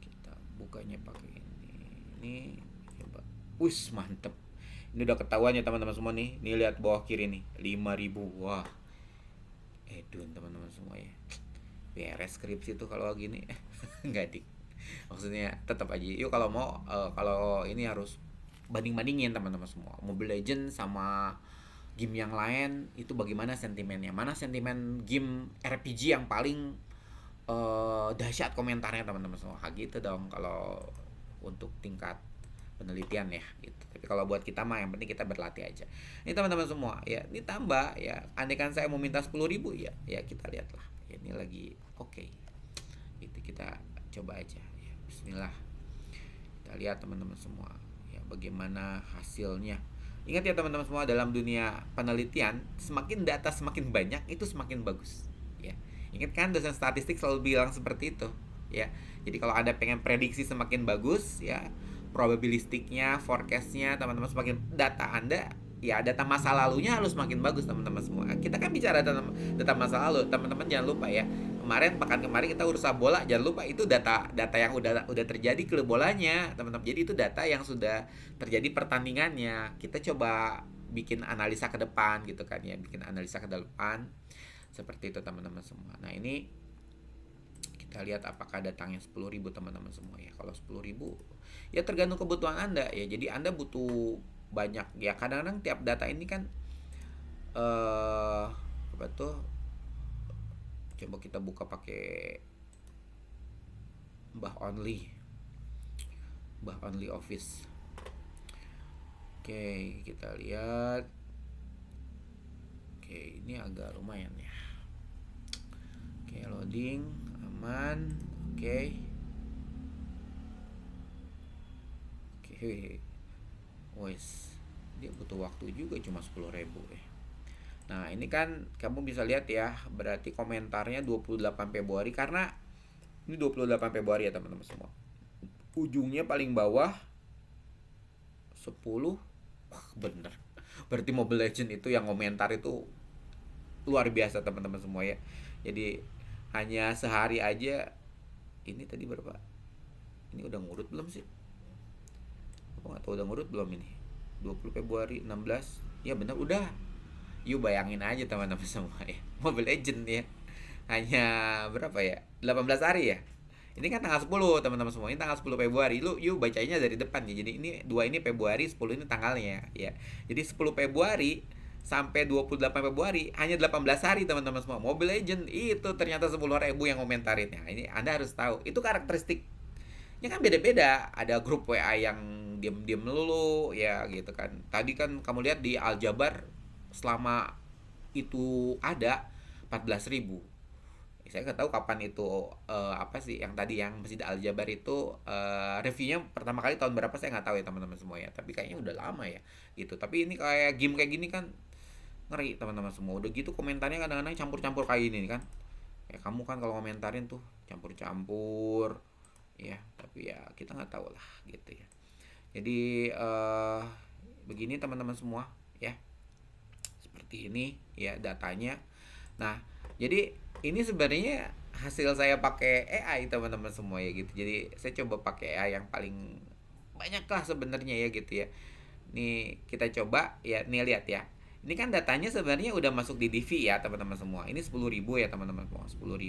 Kita bukanya pakai ini. Ini coba. Wis, mantep. Ini udah ketahuan ya teman-teman semua nih. Nih lihat bawah kiri nih, 5000. Wah. Edun teman-teman semua ya. Beres skripsi tuh kalau gini. Enggak dik. Maksudnya tetap aja. Yuk kalau mau kalau ini harus banding-bandingin teman-teman semua. Mobile Legends sama game yang lain itu bagaimana sentimennya. Mana sentimen game RPG yang paling dahsyat komentarnya teman-teman semua. Gitu dong kalau untuk tingkat penelitian ya gitu. Tapi kalau buat kita mah yang penting kita berlatih aja. Ini teman-teman semua ya, ini tambah ya. Andaikan saya mau minta 10.000 ya, ya kita lihatlah. Ya, ini lagi oke. Itu kita coba aja ya. Bismillah. Kita lihat teman-teman semua ya bagaimana hasilnya. Ingat ya teman-teman semua, dalam dunia penelitian semakin data semakin banyak itu semakin bagus ya. Ingat kan dosen statistik selalu bilang seperti itu ya. Jadi kalau Anda pengen prediksi semakin bagus ya, probabilistiknya, forecastnya teman-teman, semakin data Anda ya, data masa lalunya harus makin bagus teman-teman semua. Kita kan bicara data masa lalu, teman-teman jangan lupa ya. Pekan kemarin kita urus bola, jangan lupa itu data yang udah terjadi klub bolanya, teman-teman. Jadi itu data yang sudah terjadi pertandingannya. Kita coba bikin analisa ke depan gitu kan ya, bikin analisa ke depan seperti itu teman-teman semua. Nah, ini kita lihat apakah datangnya 10.000 teman-teman semua ya. Kalau 10.000 ya tergantung kebutuhan Anda ya. Jadi Anda butuh banyak ya. Kadang-kadang tiap data ini kan apa tuh, coba kita buka pakai Mbah Only Office. Oke, kita lihat. Oke, ini agak lumayan ya. Oke, Oke, loading aman. Oke. Oke. Wes, dia butuh waktu juga cuma 10.000 ya. Nah, ini kan kamu bisa lihat ya, berarti komentarnya 28 Februari karena ini 28 Februari ya teman-teman semua. Ujungnya paling bawah 10. Wah, bener. Berarti Mobile Legend itu yang komentar itu luar biasa teman-teman semua ya. Jadi hanya sehari aja ini tadi berapa? Ini udah ngurut belum sih? Aku nggak tahu udah ngurut belum ini. 20 Februari 16. Ya bener udah. Yuk bayangin aja teman-teman semua ya. Mobile Legend ya. Hanya berapa ya? 18 hari ya. Ini kan tanggal 10 teman-teman semua. Ini tanggal 10 Februari. Lu yuk bacanya dari depan ya. Jadi ini 2 ini Februari, 10 ini tanggalnya ya. Jadi 10 Februari sampai 28 Februari hanya 18 hari teman-teman semua. Mobile Legend itu ternyata 10.000 yang komentarin. Nah, ini Anda harus tahu. Itu karakteristiknya kan beda-beda. Ada grup WA yang diem-diem melulu ya gitu kan. Tadi kan kamu lihat di Aljabar selama itu ada 14.000. Saya nggak tahu kapan itu apa sih yang tadi yang Masjid Al-Jabar itu reviewnya pertama kali tahun berapa saya nggak tahu ya teman-teman semua ya, tapi kayaknya udah lama ya gitu. Tapi ini kayak game kayak gini kan ngeri teman-teman semua, udah gitu komentarnya kadang-kadang campur-campur kayak ini kan ya. Kamu kan kalau komentarin tuh campur-campur ya, tapi ya kita nggak tahu lah gitu ya. Jadi begini teman-teman semua ya, seperti ini ya datanya. Nah, jadi ini sebenarnya hasil saya pakai AI teman-teman semua ya gitu. Jadi saya coba pakai AI yang paling banyak lah sebenarnya ya gitu ya. Nih kita coba ya, nih lihat ya. Ini kan datanya sebenarnya udah masuk di DV ya teman-teman semua. Ini 10.000 ya teman-teman semua. 10.000.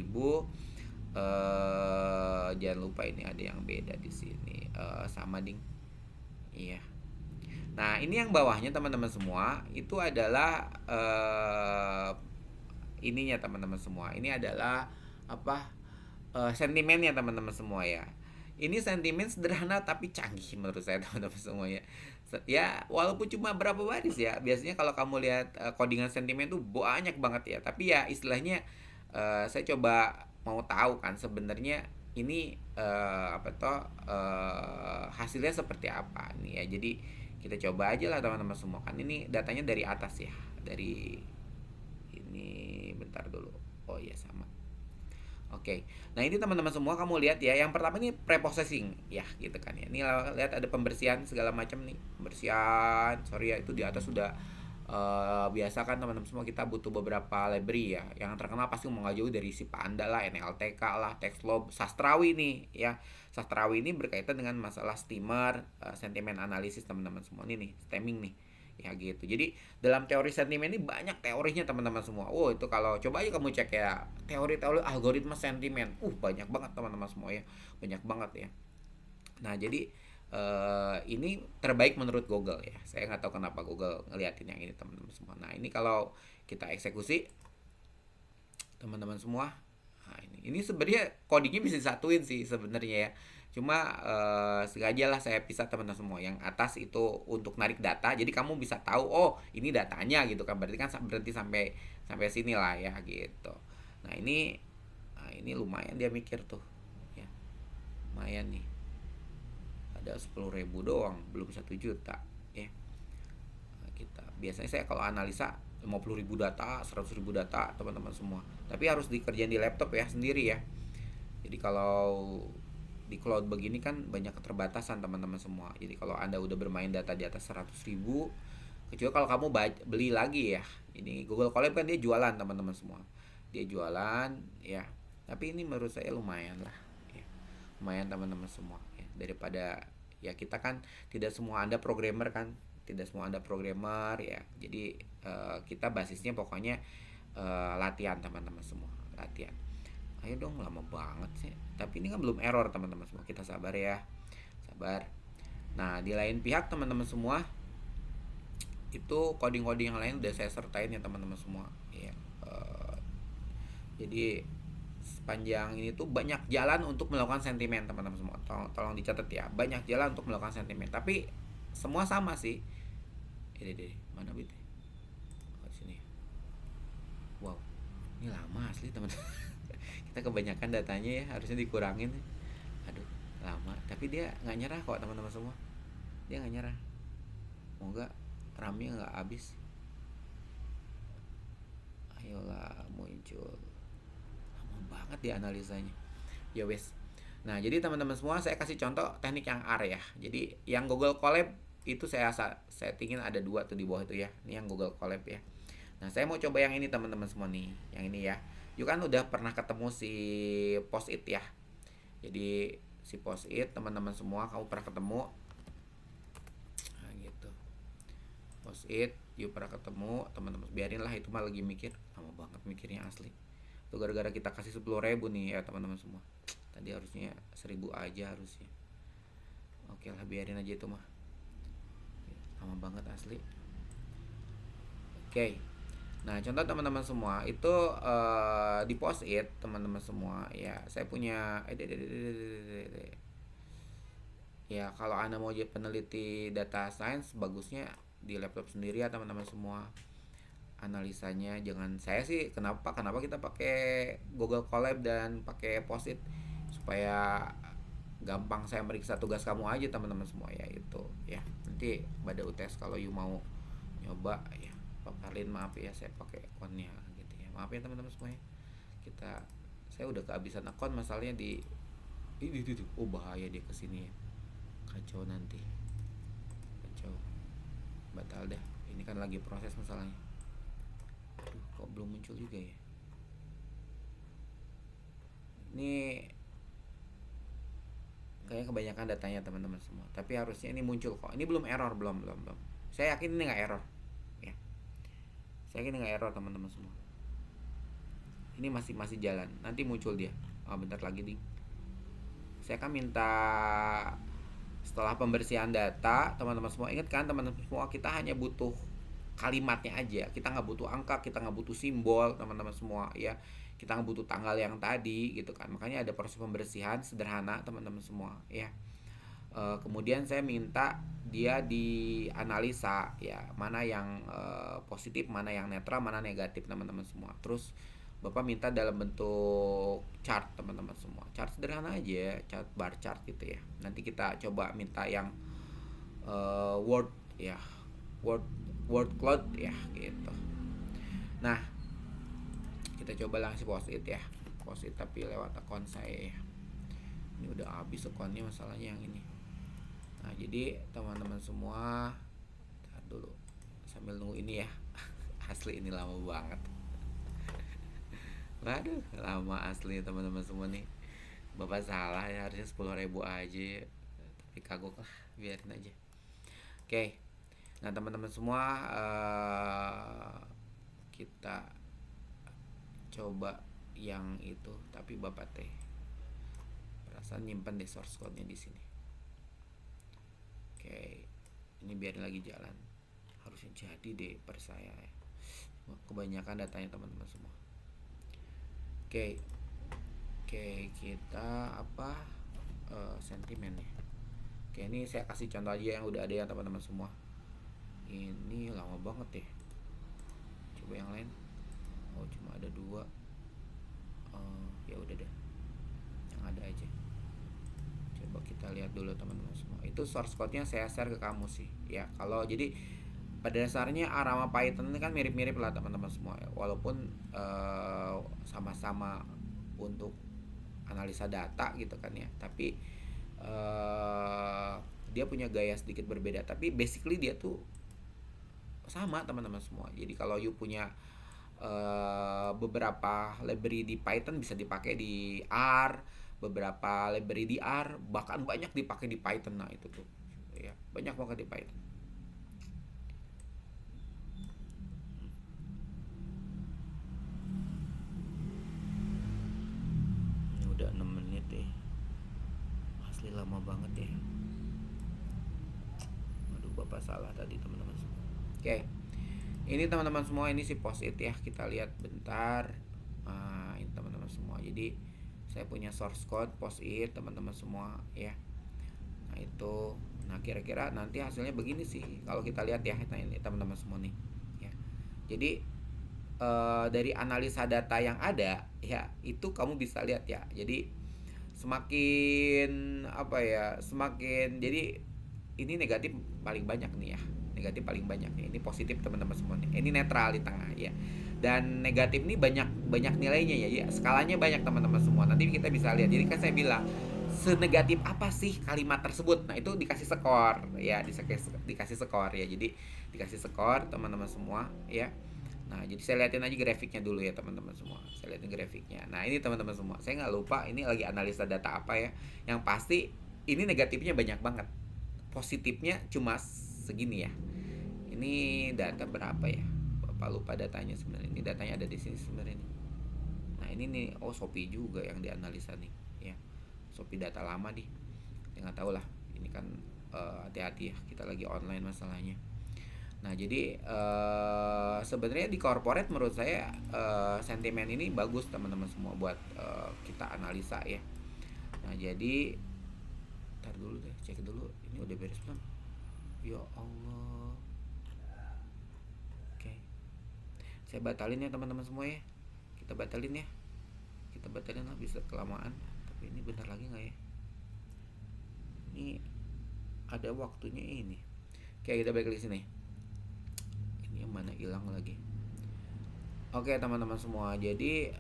Jangan lupa ini ada yang beda di sini. Sama ding. Iya. Nah, ini yang bawahnya teman-teman semua itu adalah ininya teman-teman semua. Ini adalah apa? Sentimennya teman-teman semua ya. Ini sentimen sederhana tapi canggih menurut saya teman-teman semua ya. Ya walaupun cuma berapa baris ya. Biasanya kalau kamu lihat codingan sentimen tuh banyak banget ya. Tapi ya istilahnya saya coba mau tahu kan sebenarnya ini apa toh hasilnya seperti apa nih ya. Jadi kita coba aja lah teman-teman semua kan. Ini datanya dari atas ya. Dari ini bentar dulu. Oh iya sama. Oke. Nah, ini teman-teman semua kamu lihat ya. Yang pertama ini preprocessing ya gitu kan ya. Ini lihat ada pembersihan segala macam nih. Pembersihan. Sorry ya itu di atas sudah biasa kan teman-teman semua kita butuh beberapa library ya. Yang terkenal pasti mau nggak jauh dari si Panda lah, NLTK lah, TextLob, Sastrawi nih ya. Sastrawi ini berkaitan dengan masalah steamer, sentimen analisis teman-teman semua. Ini nih, stemming nih ya gitu. Jadi dalam teori sentimen ini banyak teorinya teman-teman semua. Oh itu kalau coba aja kamu cek ya teori-teori algoritma sentimen. Banyak banget teman-teman semua ya, banyak banget ya. Nah jadi ini terbaik menurut Google ya. Saya nggak tahu kenapa Google ngeliatin yang ini teman-teman semua. Nah ini kalau kita eksekusi teman-teman semua. Nah ini sebenarnya codingnya bisa disatuin sih sebenarnya ya. Cuma sengaja lah saya pisah teman-teman semua. Yang atas itu untuk narik data, jadi kamu bisa tahu oh ini datanya gitu kan. Berarti kan berhenti sampai sini lah ya gitu. Nah ini lumayan dia mikir tuh ya, lumayan nih, ada 10.000 doang, belum 1 juta ya. Nah, kita biasanya saya kalau analisa 50.000 data, 100.000 data teman-teman semua, tapi harus dikerjain di laptop ya sendiri ya. Jadi kalau di cloud begini kan banyak keterbatasan teman-teman semua. Jadi kalau Anda udah bermain data di atas 100.000, kecuali kalau kamu beli lagi ya. Ini Google Colab kan dia jualan teman-teman semua. Dia jualan ya. Tapi ini menurut saya lumayan lah ya. Lumayan teman-teman semua ya. Daripada ya kita kan tidak semua Anda programmer kan. Tidak semua Anda programmer ya. Jadi kita basisnya pokoknya latihan teman-teman semua. Latihan. Ayo dong, lama banget sih. Tapi ini kan belum error teman-teman semua. Kita sabar ya. Sabar. Nah, di lain pihak teman-teman semua, itu coding-coding yang lain udah saya sertain ya teman-teman semua. Ya. Jadi sepanjang ini tuh banyak jalan untuk melakukan sentimen teman-teman semua. Tolong dicatat ya. Banyak jalan untuk melakukan sentimen. Tapi semua sama sih. Ini mana bit? Oh, sini. Wow. Ini lama asli teman-teman. Kita kebanyakan datanya ya, harusnya dikurangin. Aduh, lama. Tapi dia nggak nyerah kok teman-teman semua. Dia nggak nyerah. Moga RAM-nya nggak habis. Ayolah muncul. Lama banget dia analisanya. Ya wes. Nah, jadi teman-teman semua, saya kasih contoh teknik yang R ya. Jadi yang Google Colab itu saya settingin ada 2 tuh di bawah itu ya. Ini yang Google Colab ya. Nah, saya mau coba yang ini teman-teman semua nih. Yang ini ya. Yuk kan udah pernah ketemu si Post-it ya. Jadi si Post-it teman-teman semua kamu pernah ketemu. Nah, gitu. Post-it yuk pernah ketemu teman-teman. Biarin lah, itu mah lagi mikir. Lama banget mikirnya asli. Itu gara-gara kita kasih 10.000 nih ya teman-teman semua. Tadi harusnya 1.000 aja harusnya. Oke lah, biarin aja itu mah. Lama banget asli. Oke. Nah, contoh teman-teman semua itu di Post-it teman-teman semua ya. Saya punya ya, kalau Anda mau jadi peneliti data science bagusnya di laptop sendiri ya teman-teman semua. Analisanya jangan, saya sih kenapa kita pakai Google Colab dan pakai Post-it supaya gampang saya meriksa tugas kamu aja teman-teman semua ya. Itu ya, nanti pada UTS kalau you mau nyoba ya, paparin maaf ya, saya pakai akunnya gitu ya, maaf ya teman-teman semuanya. Saya udah kehabisan akun masalahnya di itu. Oh bahaya dia kesini ya, kacau nanti, kacau, batal dah. Ini kan lagi proses masalahnya. Aduh, kok belum muncul juga ya ini. Kayaknya kebanyakan datanya teman-teman semua, tapi harusnya ini muncul kok. Ini belum error, belum. Saya yakin ini nggak error ya. Saya yakin nggak error teman-teman semua. Ini masih jalan, nanti muncul dia. Bentar lagi ding. Saya akan minta setelah pembersihan data teman-teman semua. Ingat kan teman-teman semua, kita hanya butuh kalimatnya aja. Kita nggak butuh angka, kita nggak butuh simbol teman-teman semua ya. Kita nggak butuh tanggal yang tadi gitu kan. Makanya ada proses pembersihan sederhana teman-teman semua ya. Kemudian saya minta dia dianalisa ya, mana yang positif, mana yang netral, mana negatif teman-teman semua. Terus Bapak minta dalam bentuk chart teman-teman semua. Chart sederhana aja, chart bar chart gitu ya. Nanti kita coba minta yang word ya, word cloud ya gitu. Nah, kita coba langsung Post-it ya. Post-it tapi lewat akun saya ya. Ini udah habis akunnya, masalahnya yang ini. Nah, jadi teman-teman semua, tar dulu sambil nunggu ini ya. Asli ini lama banget. Waduh, lama asli teman-teman semua nih. Bapak salah ya, harusnya 10.000 aja. Tapi kagok lah, biarin aja. Oke. Nah, teman-teman semua, kita coba yang itu, tapi Bapak perasaan nyimpen deh source code-nya di sini. Oke, ini biarin lagi jalan. Harusnya jadi deh per saya ya. Kebanyakan datanya teman-teman semua. Oke, kita apa sentimen ya. Oke, ini saya kasih contoh aja yang udah ada ya teman-teman semua. Ini lama banget ya. Coba yang lain. Oh, cuma ada 2. Ya udah deh, yang ada aja. Coba kita lihat dulu teman-teman semua. Itu source code-nya saya share ke kamu sih ya. Kalau jadi pada dasarnya R sama Python ini kan mirip-mirip lah teman-teman semua ya. Walaupun sama-sama untuk analisa data gitu kan ya. Tapi dia punya gaya sedikit berbeda. Tapi basically dia tuh sama teman-teman semua. Jadi kalau you punya beberapa library di Python bisa dipakai di R, beberapa library di R, bahkan banyak dipakai di Python. Nah itu tuh ya, banyak banget di Python. Ini udah 6 menit ya, asli lama banget ya. Aduh, Bapak salah tadi teman-teman semua. Oke, ini teman-teman semua, ini si Post-it ya. Kita lihat bentar. Nah, ini teman-teman semua. Jadi saya punya source code Post-it teman-teman semua ya. Nah itu, nah kira-kira nanti hasilnya begini sih kalau kita lihat ya. Nah ini teman-teman semua nih ya. Jadi dari analisa data yang ada ya, itu kamu bisa lihat ya. Jadi semakin apa ya, semakin jadi ini negatif paling banyak nih ya, negatif paling banyak ya. Ini positif teman-teman semua nih, ini netral di tengah ya. Dan negatif ini banyak banyak nilainya ya, ya skalanya banyak teman-teman semua, nanti kita bisa lihat. Jadi kan saya bilang senegatif apa sih kalimat tersebut, nah itu dikasih skor ya, dikasih skor ya. Jadi dikasih skor teman-teman semua ya. Nah, jadi saya liatin aja grafiknya dulu ya teman-teman semua. Saya liatin grafiknya. Nah, ini teman-teman semua. Saya nggak lupa ini lagi analisa data apa ya. Yang pasti ini negatifnya banyak banget. Positifnya cuma segini ya. Ini data berapa ya? Bapak lupa datanya sebenarnya. Ini datanya ada di sini sebenarnya nih. Nah, ini nih, oh Shopee juga yang dianalisa nih ya. Shopee data lama nih. Ya nggak tahu lah. Ini kan hati-hati ya. Kita lagi online masalahnya. Nah, jadi sebenarnya di corporate menurut saya sentimen ini bagus teman-teman semua buat kita analisa ya. Nah, jadi ntar dulu deh, cek dulu ini udah beres belum? Ya Allah. Oke. Saya batalin ya teman-teman semua ya. Kita batalin ya. Kita batalin lah, bisa kelamaan. Tapi ini bentar lagi nggak ya? Ini ada waktunya ini. Oke, kita balik lagi sini. Yang mana hilang lagi. Oke teman-teman semua, jadi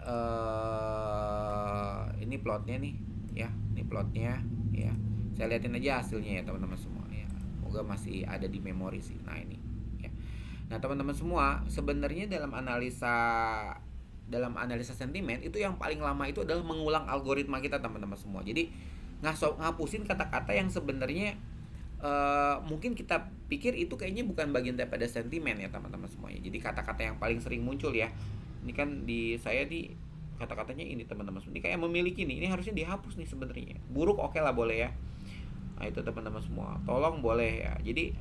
ini plotnya nih ya, ini plotnya ya. Saya liatin aja hasilnya ya teman-teman semua ya. Semoga masih ada di memori sih. Nah ini ya. Nah teman-teman semua, sebenarnya dalam analisa sentimen itu yang paling lama itu adalah mengulang algoritma kita teman-teman semua. Jadi ngapusin kata-kata yang sebenarnya mungkin kita pikir itu kayaknya bukan bagian daripada sentimen ya teman-teman semuanya. Jadi kata-kata yang paling sering muncul ya, ini kan di saya di kata-katanya ini teman-teman semua. Ini kayak memiliki nih, ini harusnya dihapus nih sebenarnya. Buruk oke lah boleh ya. Nah itu teman-teman semua, tolong boleh ya. Jadi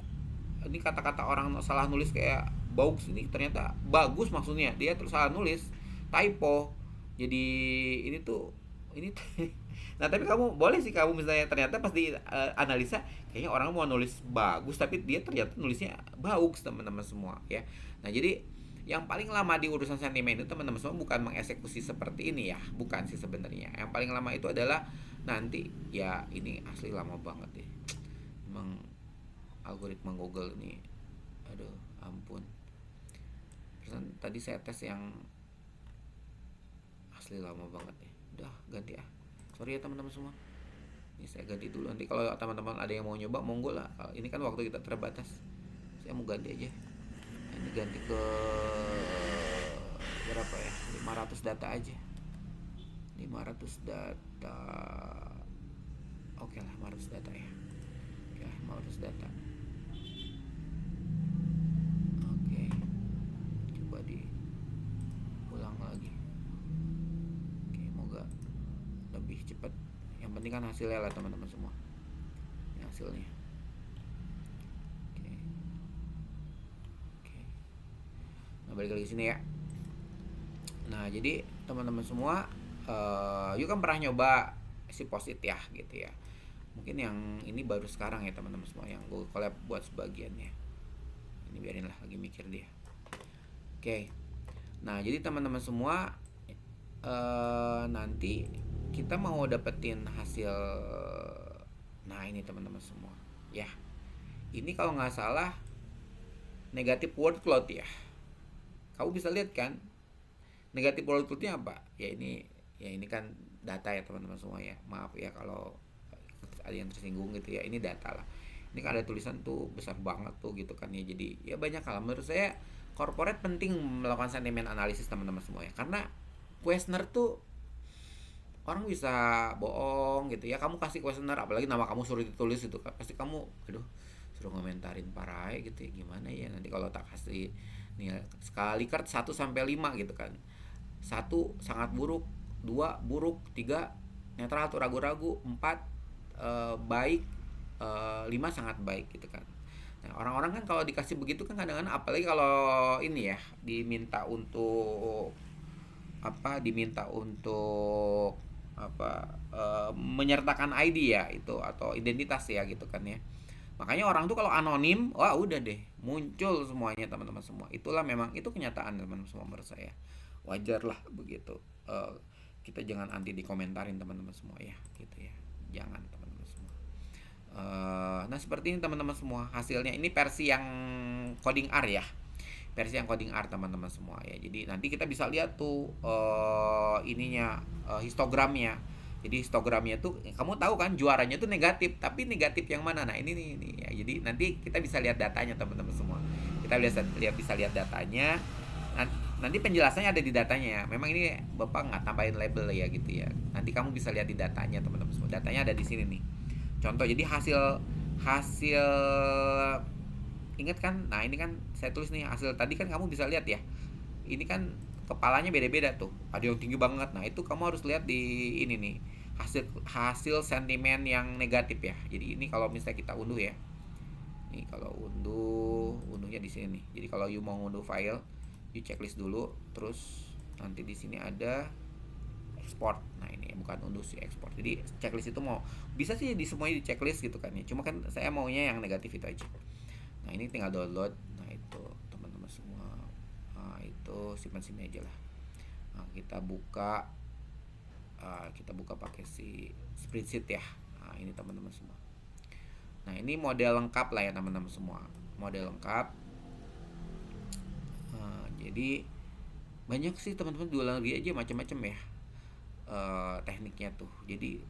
ini kata-kata orang salah nulis kayak bagus, ini ternyata bagus maksudnya, dia terus salah nulis, typo. Jadi ini tuh ini nah tapi kamu boleh sih, kamu misalnya ternyata pas di analisa kayaknya orang mau nulis bagus tapi dia ternyata nulisnya bagus teman-teman semua ya. Nah jadi yang paling lama di urusan sentimen itu teman-teman semua bukan mengeksekusi seperti ini ya, bukan sih sebenarnya. Yang paling lama itu adalah nanti ya, ini asli lama banget deh emang algoritma Google ini, aduh ampun. Pesan tadi saya tes yang asli lama banget deh. Udah ganti ah, sorry ya teman-teman semua, ini saya ganti dulu. Nanti kalau teman-teman ada yang mau nyoba monggo lah, ini kan waktu kita terbatas. Saya mau ganti aja, ini ganti ke berapa ya, 500 data aja, 500 data. Oke lah 500 data ya. Oke lah 500 data. Oke, coba diulang lagi. Oke, moga lebih cepat. Yang penting kan hasilnya lah teman-teman semua, ini hasilnya. Oke. Nah balik lagi sini ya. Nah jadi teman-teman semua, yuk kan pernah nyoba si Post-it ya gitu ya. Mungkin yang ini baru sekarang ya teman-teman semua, yang gue collab buat sebagiannya. Ini biarin lah, lagi mikir dia. Oke. Nah jadi teman-teman semua, nanti kita mau dapetin hasil. Nah ini teman-teman semua ya, ini kalau nggak salah negatif word cloud ya. Kamu bisa lihat kan negatif word cloudnya apa ya. Ini kan data ya teman-teman semua ya, maaf ya kalau ada yang tersinggung gitu ya. Ini data lah, ini kan ada tulisan tuh besar banget tuh gitu kan ya. Jadi ya banyak hal menurut saya corporate penting melakukan sentimen analisis teman-teman semua ya, karena questionnaire tuh orang bisa bohong gitu ya. Kamu kasih questionnaire apalagi nama kamu suruh ditulis itu kan, pasti kamu aduh suruh ngomentarin parah gitu ya. Gimana ya nanti kalau tak kasih nih skala Likert 1 sampai 5 gitu kan. 1 sangat buruk, 2 buruk, 3 netral atau ragu-ragu, 4 baik, 5 sangat baik gitu kan. Nah, orang-orang kan kalau dikasih begitu kan kadang-kadang, apalagi kalau ini ya diminta untuk menyertakan ID ya itu atau identitas ya gitu kan ya. Makanya orang tuh kalau anonim, wah udah deh, muncul semuanya teman-teman semua. Itulah memang itu kenyataan teman-teman semua menurut saya. Wajar lah begitu. Eh, kita jangan anti dikomentarin teman-teman semua ya, gitu ya. Jangan teman-teman semua. Nah seperti ini teman-teman semua hasilnya. Ini versi yang coding R ya, versi yang coding R teman-teman semua ya. Jadi nanti kita bisa lihat tuh ininya histogramnya. Jadi histogramnya tuh kamu tahu kan juaranya tuh negatif, tapi negatif yang mana? Nah ini ya. Jadi nanti kita bisa lihat datanya teman-teman semua. Kita bisa lihat datanya. Nanti penjelasannya ada di datanya ya. Memang ini Bapak nggak tambahin label ya gitu ya. Nanti kamu bisa lihat di datanya teman-teman semua. Datanya ada di sini nih. Contoh jadi hasil hasil ingat kan? Nah, ini kan saya tulis nih hasil tadi kan kamu bisa lihat ya. Ini kan kepalanya beda-beda tuh. Ada yang tinggi banget. Nah, itu kamu harus lihat di ini nih. Hasil hasil sentimen yang negatif ya. Jadi ini kalau misalnya kita unduh ya. Nih kalau unduhnya di sini nih. Jadi kalau you mau unduh file, you checklist dulu, terus nanti di sini ada export. Nah, ini bukan unduh sih, export. Jadi checklist itu mau bisa sih di semuanya di checklist gitu kan ya. Cuma kan saya maunya yang negatif itu aja. Nah, ini tinggal download. Nah, itu teman-teman semua. Nah, itu simpan sini aja lah. Nah, kita buka pakai si spreadsheet ya. Nah, ini teman-teman semua. Nah, ini model lengkap lah ya teman-teman semua. Model lengkap. Nah, jadi banyak sih teman-teman jual lagi aja macam-macam ya. Tekniknya tuh. Jadi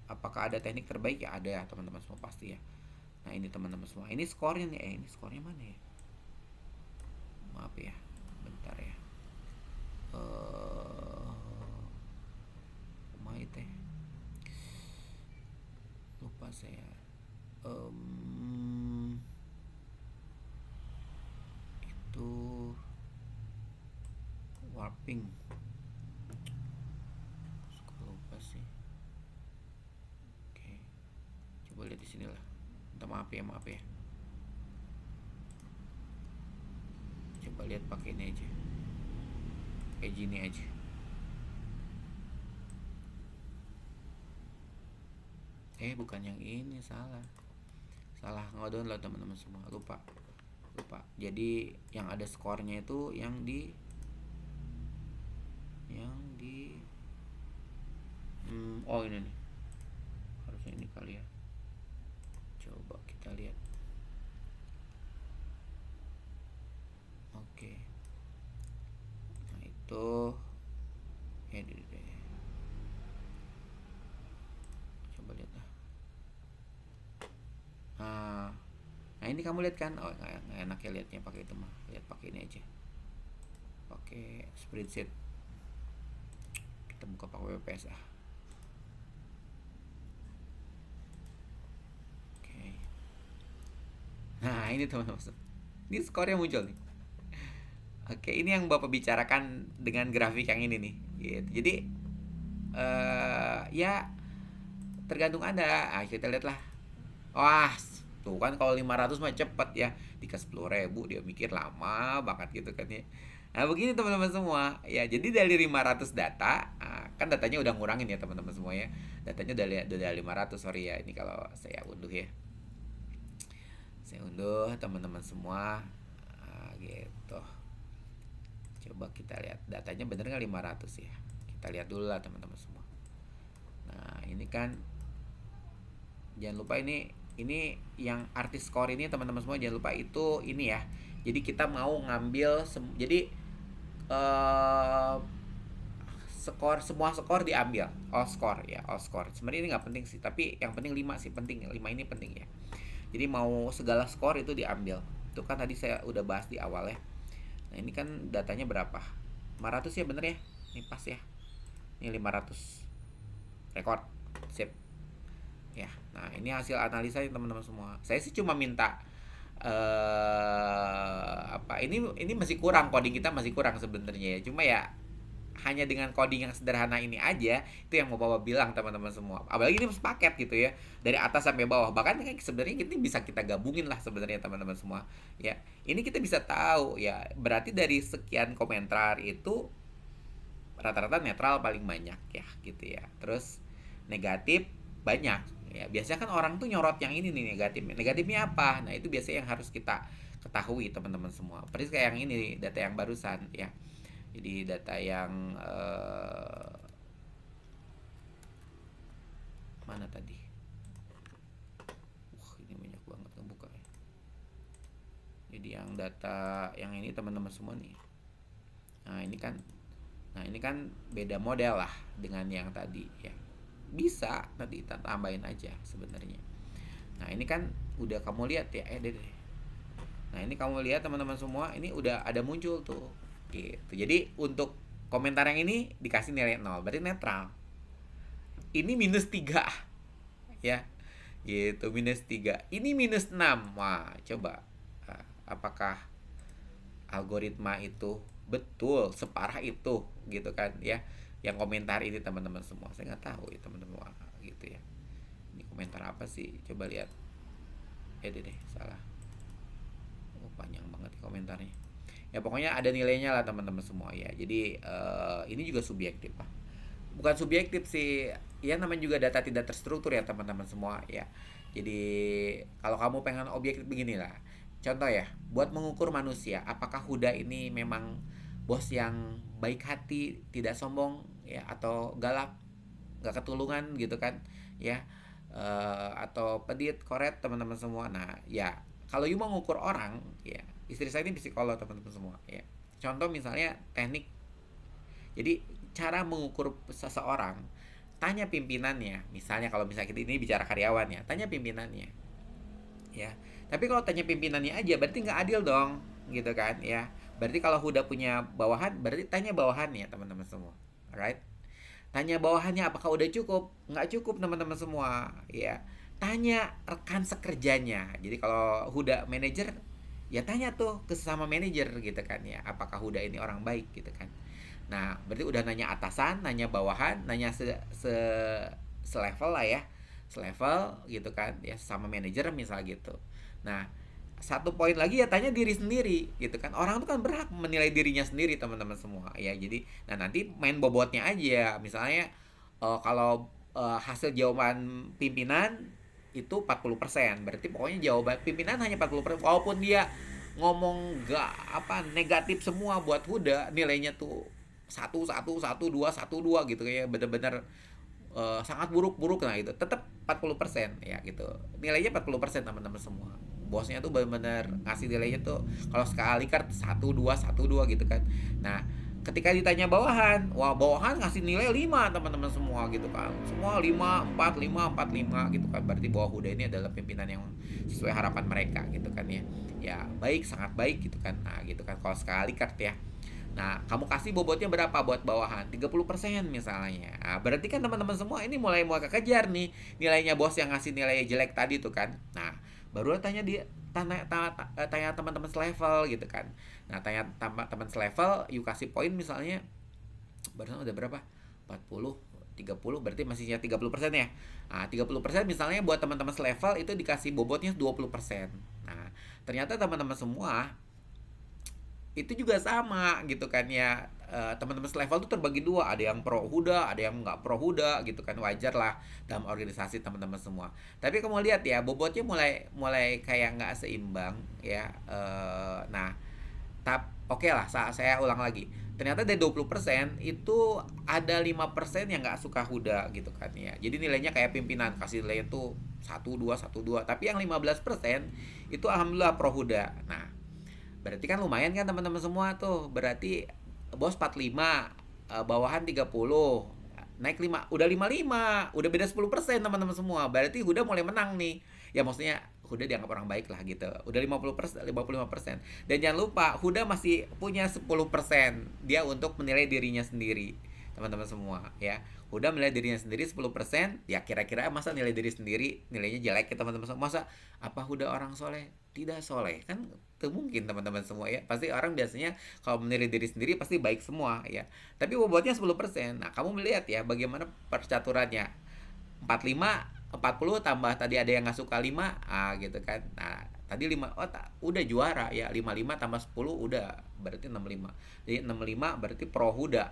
apakah ada teknik terbaik ya? Ada ya teman-teman semua pasti ya. Nah, ini teman-teman semua. Ini skornya nih. Ini skornya mana ya? Maaf ya. Bentar ya. Teh. Lupa saya. Itu warping. Lupa sih. Oke. Coba lihat di sini lah. Minta maaf ya. Coba lihat pakai ini aja. Kayak gini aja. Bukan yang ini, salah ngedownload teman-teman semua, lupa. Jadi yang ada skornya itu yang di ini nih, harusnya ini kali ya. Coba kita lihat. Oke. Nah, itu coba lihat lah. Nah ini kamu lihat kan? Nggak enak ya lihatnya pakai itu mah. Lihat pakai ini aja. Pakai spreadsheet. Kita buka pakai WPS ah. Oke. Nah ini teman-teman. Ini skornya muncul nih. Oke, ini yang Bapak bicarakan dengan grafik yang ini nih. Gitu. Jadi ya tergantung Anda. Kita lihat lah. Wah, tuh kan kalau 500 mah cepet ya. Dikasih 10.000 dia mikir lama banget gitu kan ya. Nah begini teman-teman semua ya. Jadi dari 500 data, kan datanya udah ngurangin ya teman-teman semua ya. Datanya udah 500, sorry ya. Ini kalau saya unduh ya. Saya unduh teman-teman semua. Gitu. Coba kita lihat datanya bener nggak 500 ya. Kita lihat dulu lah teman-teman semua. Nah ini kan jangan lupa ini yang artis score ini teman-teman semua, jangan lupa itu ini ya. Jadi kita mau ngambil jadi semua skor diambil, all score ya, all score. Sebenarnya ini nggak penting sih, tapi yang penting 5 sih penting. 5 ini penting ya. Jadi mau segala skor itu diambil. Itu kan tadi saya udah bahas di awal ya. Nah ini kan datanya berapa? 500 ya bener ya? Ini pas ya. Ini 500 record, sip ya. Nah ini hasil analisa ya teman-teman semua. Saya sih cuma minta ini masih kurang, coding kita masih kurang sebenarnya ya. Cuma ya hanya dengan coding yang sederhana ini aja itu yang mau Bapak bilang teman-teman semua. Apalagi ini paket gitu ya, dari atas sampai bawah. Bahkan sebenarnya ini bisa kita gabungin lah sebenarnya teman-teman semua ya. Ini kita bisa tahu ya, berarti dari sekian komentar itu rata-rata netral paling banyak ya gitu ya. Terus negatif banyak Ya, biasanya kan orang tuh nyorot yang ini nih negatif. Negatifnya apa? Nah, itu biasanya yang harus kita ketahui teman-teman semua. Persis kayak yang ini data yang barusan ya. Jadi data yang mana tadi? Ini banyak banget ngebuka ya. Jadi yang data yang ini teman-teman semua nih. Nah, ini kan beda model lah dengan yang tadi ya. Bisa nanti kita tambahin aja sebenarnya. Nah, ini kan udah kamu lihat ya, deh. Nah, ini kamu lihat teman-teman semua, ini udah ada muncul tuh. Gitu. Jadi untuk komentar yang ini dikasih nilai 0, berarti netral. Ini minus 3 ya. Gitu, minus 3. Ini minus 6. Wah, coba apakah algoritma itu betul separah itu gitu kan ya. Yang komentar ini teman-teman semua, saya nggak tahu ya teman-teman. Wah, gitu ya. Ini komentar apa sih? Coba lihat. Deh, salah. Panjang banget komentarnya. Ya pokoknya ada nilainya lah teman-teman semua ya. Jadi ini juga subjektif Pak. Bukan subjektif sih, ya namanya juga data tidak terstruktur ya teman-teman semua ya. Jadi kalau kamu pengen objektif beginilah. Contoh ya, buat mengukur manusia, apakah Huda ini memang bos yang baik hati, tidak sombong ya, atau galak, gak ketulungan gitu kan ya, atau pedit, koret teman-teman semua. Nah ya, kalau you mau ngukur orang ya, istri saya ini psikolog teman-teman semua ya. Contoh misalnya teknik, jadi cara mengukur seseorang, tanya pimpinannya. Misalnya kalau misalnya kita ini bicara karyawan ya, tanya pimpinannya ya. Tapi kalau tanya pimpinannya aja berarti nggak adil dong gitu kan ya. Berarti kalau Huda punya bawahan, berarti tanya bawahannya teman-teman semua, right? Tanya bawahannya apakah udah cukup? Nggak cukup teman-teman semua ya. Tanya rekan sekerjanya. Jadi kalau Huda manajer, ya tanya tuh ke sesama manajer gitu kan ya, apakah Huda ini orang baik gitu kan. Nah, berarti udah nanya atasan, nanya bawahan, nanya selevel lah ya. Selevel gitu kan ya, sama manajer misal gitu. Nah, satu poin lagi ya, tanya diri sendiri gitu kan. Orang tuh kan berhak menilai dirinya sendiri teman-teman semua ya. Jadi nah nanti main bobotnya aja. Misalnya kalau hasil jawaban pimpinan itu 40%, berarti pokoknya jawaban pimpinan hanya 40%, walaupun dia ngomong gak apa negatif semua buat Huda, nilainya tuh 1 1 1 2 1 2 gitu ya, bener-bener sangat buruk-buruk. Nah itu tetap 40% ya gitu, nilainya 40% teman-teman semua. Bosnya tuh benar-benar ngasih nilainya tuh kalau sekali kan 1 2 1 2 gitu kan. Nah ketika ditanya bawahan, wah bawahan ngasih nilai 5 teman-teman semua gitu kan. Semua 5 4 5 4 5 gitu kan. Berarti bawah Huda ini adalah pimpinan yang sesuai harapan mereka gitu kan ya. Ya baik, sangat baik gitu kan. Nah gitu kan kalau sekali kan ya. Nah, kamu kasih bobotnya berapa buat bawahan? 30% misalnya. Nah, berarti kan teman-teman semua ini mulai kekejar nih nilainya bos yang ngasih nilai jelek tadi tuh kan. Nah, baru tanya dia, tanya teman-teman selevel gitu kan. Nah, tanya teman selevel, you kasih poin misalnya barusan udah berapa? 40 30, berarti masihnya 30% ya. Nah, 30% misalnya buat teman-teman selevel itu dikasih bobotnya 20%. Nah, ternyata teman-teman semua itu juga sama gitu kan ya. Teman-teman selevel tuh terbagi dua, ada yang pro Huda, ada yang nggak pro Huda gitu kan. Wajar lah dalam organisasi teman-teman semua. Tapi kamu lihat ya, bobotnya mulai kayak nggak seimbang ya. Nah, oke lah, saya ulang lagi. Ternyata dari 20% itu ada 5% yang nggak suka Huda gitu kan ya. Jadi nilainya kayak pimpinan, kasih nilainya tuh 1 2 1 2. Tapi yang 15% itu alhamdulillah pro Huda. Nah, berarti kan lumayan kan teman-teman semua tuh. Berarti bos 45, bawahan 30, naik 5, udah 55, udah beda 10% teman-teman semua. Berarti Huda mulai menang nih. Ya maksudnya Huda dianggap orang baik lah gitu. Udah 50%, 55%. Dan jangan lupa Huda masih punya 10% dia untuk menilai dirinya sendiri. Teman-teman semua ya. Huda menilai dirinya sendiri 10%, ya kira-kira masa nilai diri sendiri nilainya jelek ya teman-teman semua. Masa apa Huda orang soleh? Tidak soleh kan, itu mungkin teman-teman semua ya. Pasti orang biasanya kalau menilai diri sendiri pasti baik semua ya. Tapi bobotnya 10%. Nah, kamu melihat ya bagaimana percaturannya. 45 40 tambah tadi ada yang nggak suka 5, gitu kan. Nah, tadi 5, udah juara ya. 55 tambah 10 udah berarti 65. Jadi 65 berarti pro Huda.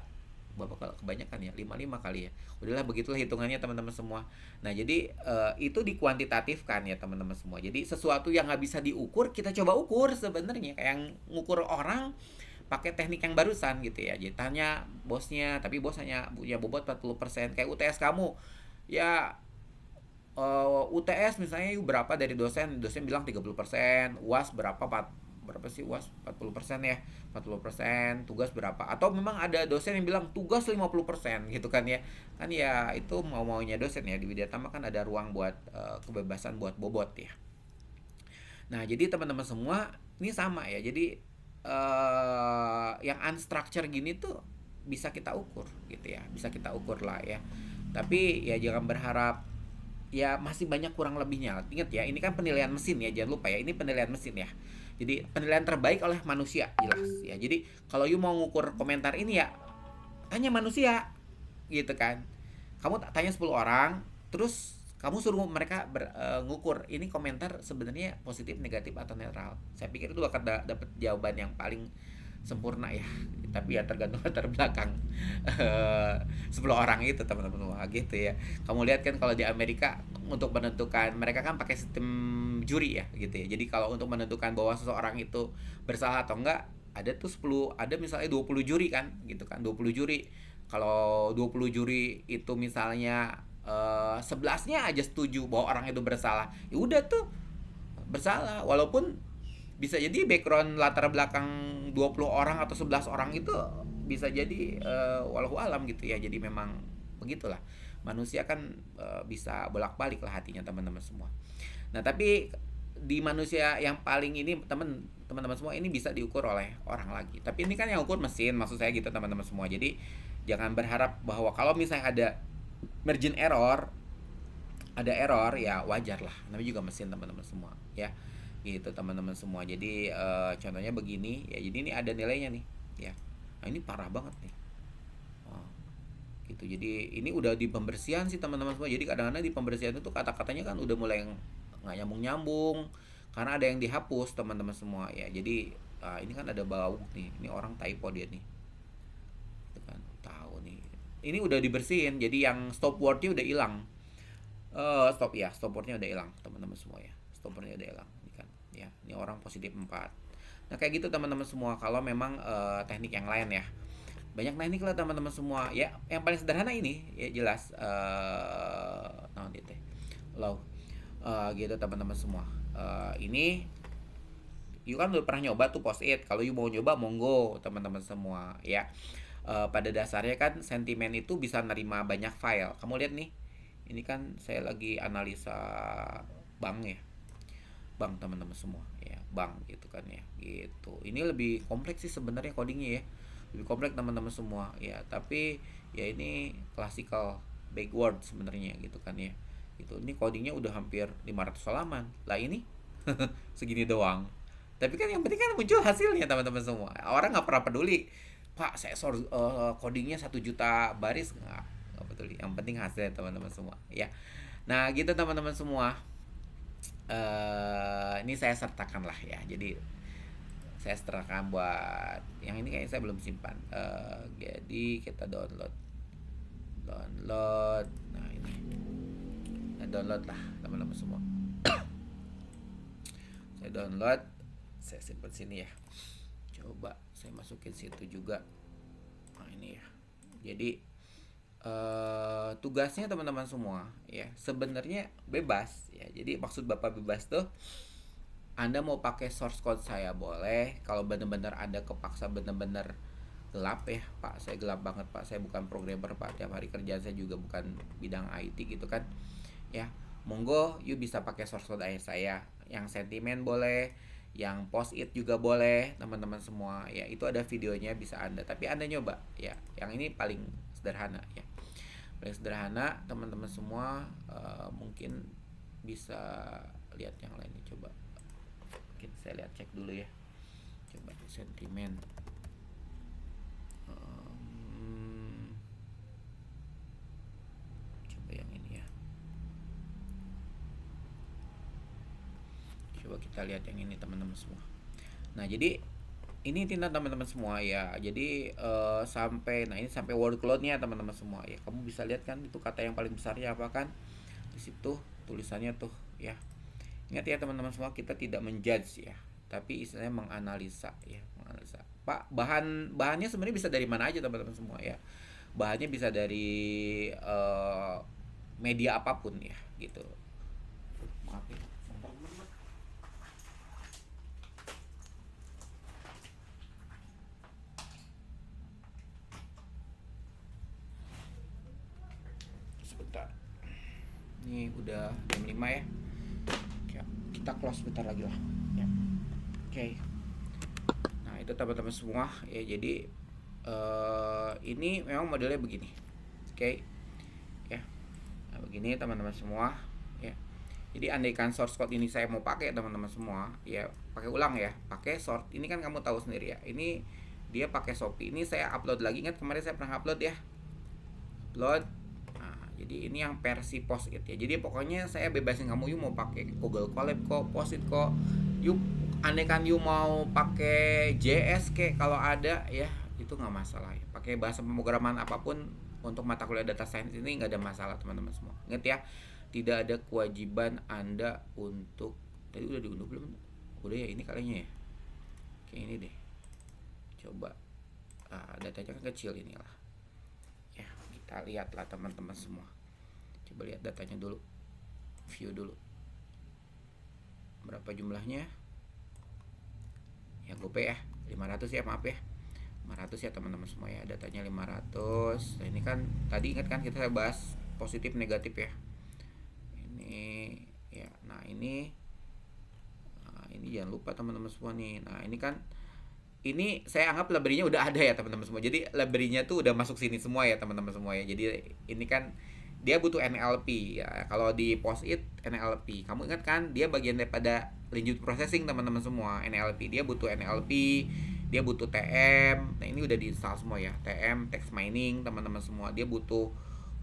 Bapak kalau kebanyakan ya 55 kali ya. Udahlah begitulah hitungannya teman-teman semua. Nah, jadi itu dikuantitatifkan ya teman-teman semua. Jadi sesuatu yang nggak bisa diukur kita coba ukur sebenarnya, kayak yang ngukur orang pakai teknik yang barusan gitu ya. Jadi tanya bosnya, tapi bos hanya punya bobot 40%. Kayak UTS kamu. Ya UTS misalnya berapa dari dosen, dosen bilang 30%, UAS berapa sih UAS? 40% ya. 40%, tugas berapa? Atau memang ada dosen yang bilang tugas 50% gitu kan ya. Kan ya itu mau-maunya dosen ya. Di Widya Tama kan ada ruang buat kebebasan buat bobot ya. Nah, jadi teman-teman semua ini sama ya. Jadi yang unstructured gini tuh bisa kita ukur gitu ya. Bisa kita ukur lah ya. Tapi ya jangan berharap, ya masih banyak kurang lebihnya. Ingat ya, ini kan penilaian mesin ya, jangan lupa ya, ini penilaian mesin ya. Jadi penilaian terbaik oleh manusia, jelas ya. Jadi kalau you mau ngukur komentar ini ya, tanya manusia gitu kan. Kamu tanya 10 orang, terus kamu suruh mereka ngukur ini komentar sebenarnya positif, negatif atau netral. Saya pikir itu akan dapat jawaban yang paling sempurna ya. Tapi ya tergantung latar belakang 10 orang itu teman-teman. Wah gitu ya. Kamu lihat kan kalau di Amerika untuk menentukan, mereka kan pakai sistem juri ya gitu ya. Jadi kalau untuk menentukan bahwa seseorang itu bersalah atau enggak, ada tuh 10, ada misalnya 20 juri kan gitu kan, 20 juri. Kalau 20 juri itu misalnya 11-nya aja setuju bahwa orang itu bersalah, ya udah tuh bersalah. Walaupun bisa jadi background latar belakang 20 orang atau 11 orang itu bisa jadi walau alam gitu ya. Jadi memang begitulah. Manusia kan bisa bolak-balik lah hatinya teman-teman semua. Nah, tapi di manusia yang paling ini teman-teman semua ini bisa diukur oleh orang lagi. Tapi ini kan yang ukur mesin, maksud saya gitu teman-teman semua. Jadi jangan berharap bahwa kalau misalnya ada margin error, ada error ya wajar lah, namanya juga mesin teman-teman semua ya, gitu teman-teman semua. Jadi contohnya begini ya, jadi ini ada nilainya nih ya. Nah, ini parah banget nih. Oh, gitu. Jadi ini udah di pembersihan sih teman-teman semua. Jadi kadang-kadang di pembersihan itu kata-katanya kan udah mulai nggak nyambung-nyambung karena ada yang dihapus teman-teman semua ya. Jadi ini kan ada bau nih, ini orang typo dia nih, itu kan tahu nih. Ini udah dibersihin, jadi yang stop wordnya udah hilang. Stop wordnya udah hilang teman-teman semua ya. Stop wordnya udah hilang ini kan ya. Ini orang positif 4. Nah, kayak gitu teman-teman semua. Kalau memang teknik yang lain ya, banyak teknik lah teman-teman semua ya. Yang paling sederhana ini ya jelas nah teh low gitu teman-teman semua. Ini you kan udah pernah nyoba tuh post it. Kalau you mau nyoba monggo teman-teman semua ya. Pada dasarnya kan sentimen itu bisa nerima banyak file. Kamu lihat nih, ini kan saya lagi analisa bank ya, bank teman-teman semua ya, bank gitu kan ya, gitu. Ini lebih kompleks sih sebenarnya codingnya ya, lebih kompleks teman-teman semua ya. Tapi ya ini classical backward sebenarnya gitu kan ya, itu ini codingnya udah hampir 500 halaman lah ini. Segini doang, tapi kan yang penting kan muncul hasilnya teman-teman semua. Orang nggak pernah peduli, Pak saya codingnya 1 juta baris, nggak peduli, yang penting hasilnya teman-teman semua ya. Nah gitu teman-teman semua. Ini saya sertakan lah ya. Jadi saya sertakan buat yang ini, kayaknya saya belum simpan. Jadi kita download. Nah ini, nah, download lah teman-teman semua. Saya download, saya simpan sini ya. Coba saya masukin situ juga. Nah ini ya. Jadi tugasnya teman-teman semua ya sebenarnya bebas ya. Jadi maksud Bapak bebas tuh, Anda mau pakai source code saya boleh. Kalau benar-benar Anda kepaksa benar-benar gelap ya, Pak saya gelap banget Pak, saya bukan programmer Pak, tiap hari kerjaan saya juga bukan bidang IT gitu kan ya, monggo you bisa pakai source code saya. Yang sentimen boleh, yang post it juga boleh teman-teman semua ya. Itu ada videonya bisa Anda, tapi Anda nyoba ya. Yang ini paling sederhana ya, paling sederhana teman-teman semua. Mungkin bisa lihat yang lainnya. Coba mungkin saya lihat, cek dulu ya. Coba sentimen. Coba yang ini ya. Coba kita lihat yang ini teman-teman semua. Nah jadi ini tinta teman-teman semua ya. Jadi sampai, nah ini sampai word cloud-nya teman-teman semua ya. Kamu bisa lihat kan itu kata yang paling besarnya apa kan? Di situ tulisannya tuh ya. Ingat ya teman-teman semua, kita tidak menjudge ya, tapi istilahnya menganalisa ya, menganalisa. Pak, bahannya sebenarnya bisa dari mana aja teman-teman semua ya. Bahannya bisa dari media apapun ya gitu. Maaf ya. Sebentar. Ini udah jam 5 ya. Kita close sebentar lagi lah. Ya. Oke. Nah, itu teman-teman semua ya. Jadi ini memang modelnya begini. Oke. Ya. Nah, begini teman-teman semua ya. Jadi andaikan source code ini saya mau pakai teman-teman semua, ya pakai ulang ya, pakai source. Ini kan kamu tahu sendiri ya. Ini dia pakai Shopee. Ini saya upload lagi. Ingat kemarin saya pernah upload ya. Upload. Nah, jadi ini yang versi Post-it ya. Jadi pokoknya saya bebasin kamu, yuk mau pakai Google Colab kok, Post-it kok. Yuk andaikan yuk mau pakai JS kayak kalau ada ya, itu nggak masalah ya. Pakai bahasa pemrograman apapun untuk mata kuliah data science ini nggak ada masalah teman-teman semua. Ingat ya, tidak ada kewajiban Anda untuk, tadi udah diunduh belum? Udah ya, ini kalinya ya. Oke, ini deh. Coba datanya kan kecil inilah. Ya, kita lihat lah teman-teman semua. Coba lihat datanya dulu. View dulu. Berapa jumlahnya? Ya gope ya, 500 ya, maaf ya. 500 ya teman-teman semua ya, datanya 500. Nah, ini kan tadi ingat kan kita bahas positif negatif ya. Ini ya, nah ini jangan lupa teman-teman semua nih. Nah ini kan, ini saya anggap library-nya udah ada ya teman-teman semua. Jadi library-nya tuh udah masuk sini semua ya teman-teman semua ya. Jadi ini kan dia butuh NLP ya. Kalau di Post-it NLP, kamu ingat kan dia bagian daripada language processing teman-teman semua. NLP dia butuh NLP, dia butuh TM. Nah ini udah diinstal semua ya. TM text mining teman-teman semua. Dia butuh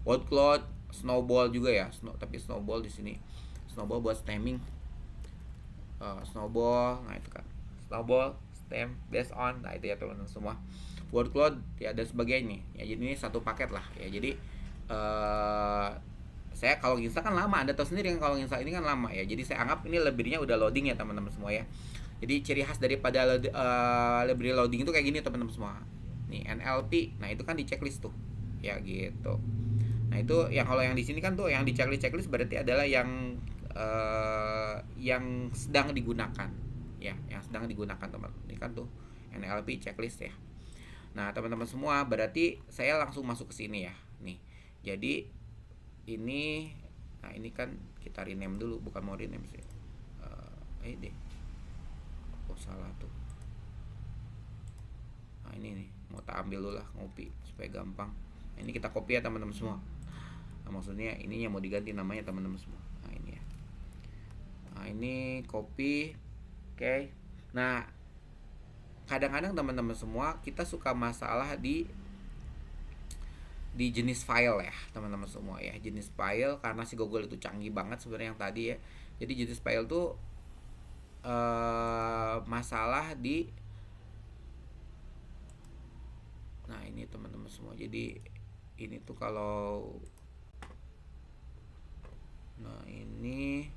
word cloud, snowball juga ya. Tapi snowball di sini. Snowball buat stemming. Snowball, nah itu kan. Snowball, stem, based on, nah itu ya teman-teman semua. Word cloud ya dan sebagainya. Ya jadi ini satu paket lah ya. Jadi saya kalau install kan lama, Anda tahu sendiri kan kalau install ini kan lama ya. Jadi saya anggap ini library-nya udah loading ya teman-teman semua ya. Jadi ciri khas daripada library loading itu kayak gini teman-teman semua. Nih NLP, nah itu kan di checklist tuh. Ya gitu. Nah itu yang kalau yang di sini kan tuh yang di checklist berarti adalah yang sedang digunakan ya, yang sedang digunakan teman. Ini kan tuh NLP checklist ya. Nah teman-teman semua, berarti saya langsung masuk ke sini ya nih. Jadi ini, nah ini kan kita rename dulu, bukan mau rename sih. Deh, oh salah tuh. Nah ini nih, mau tak ambil dulu lah, ngopi supaya gampang. Nah, ini kita copy ya teman-teman semua. Nah, maksudnya ini yang mau diganti namanya teman-teman semua. Nah ini ya. Nah ini copy. Oke. Nah kadang-kadang teman-teman semua kita suka masalah di jenis file ya teman-teman semua ya. Jenis file, karena si Google itu canggih banget sebenarnya yang tadi ya. Jadi jenis file tuh masalah di, nah ini teman-teman semua. Jadi ini tuh kalau, nah ini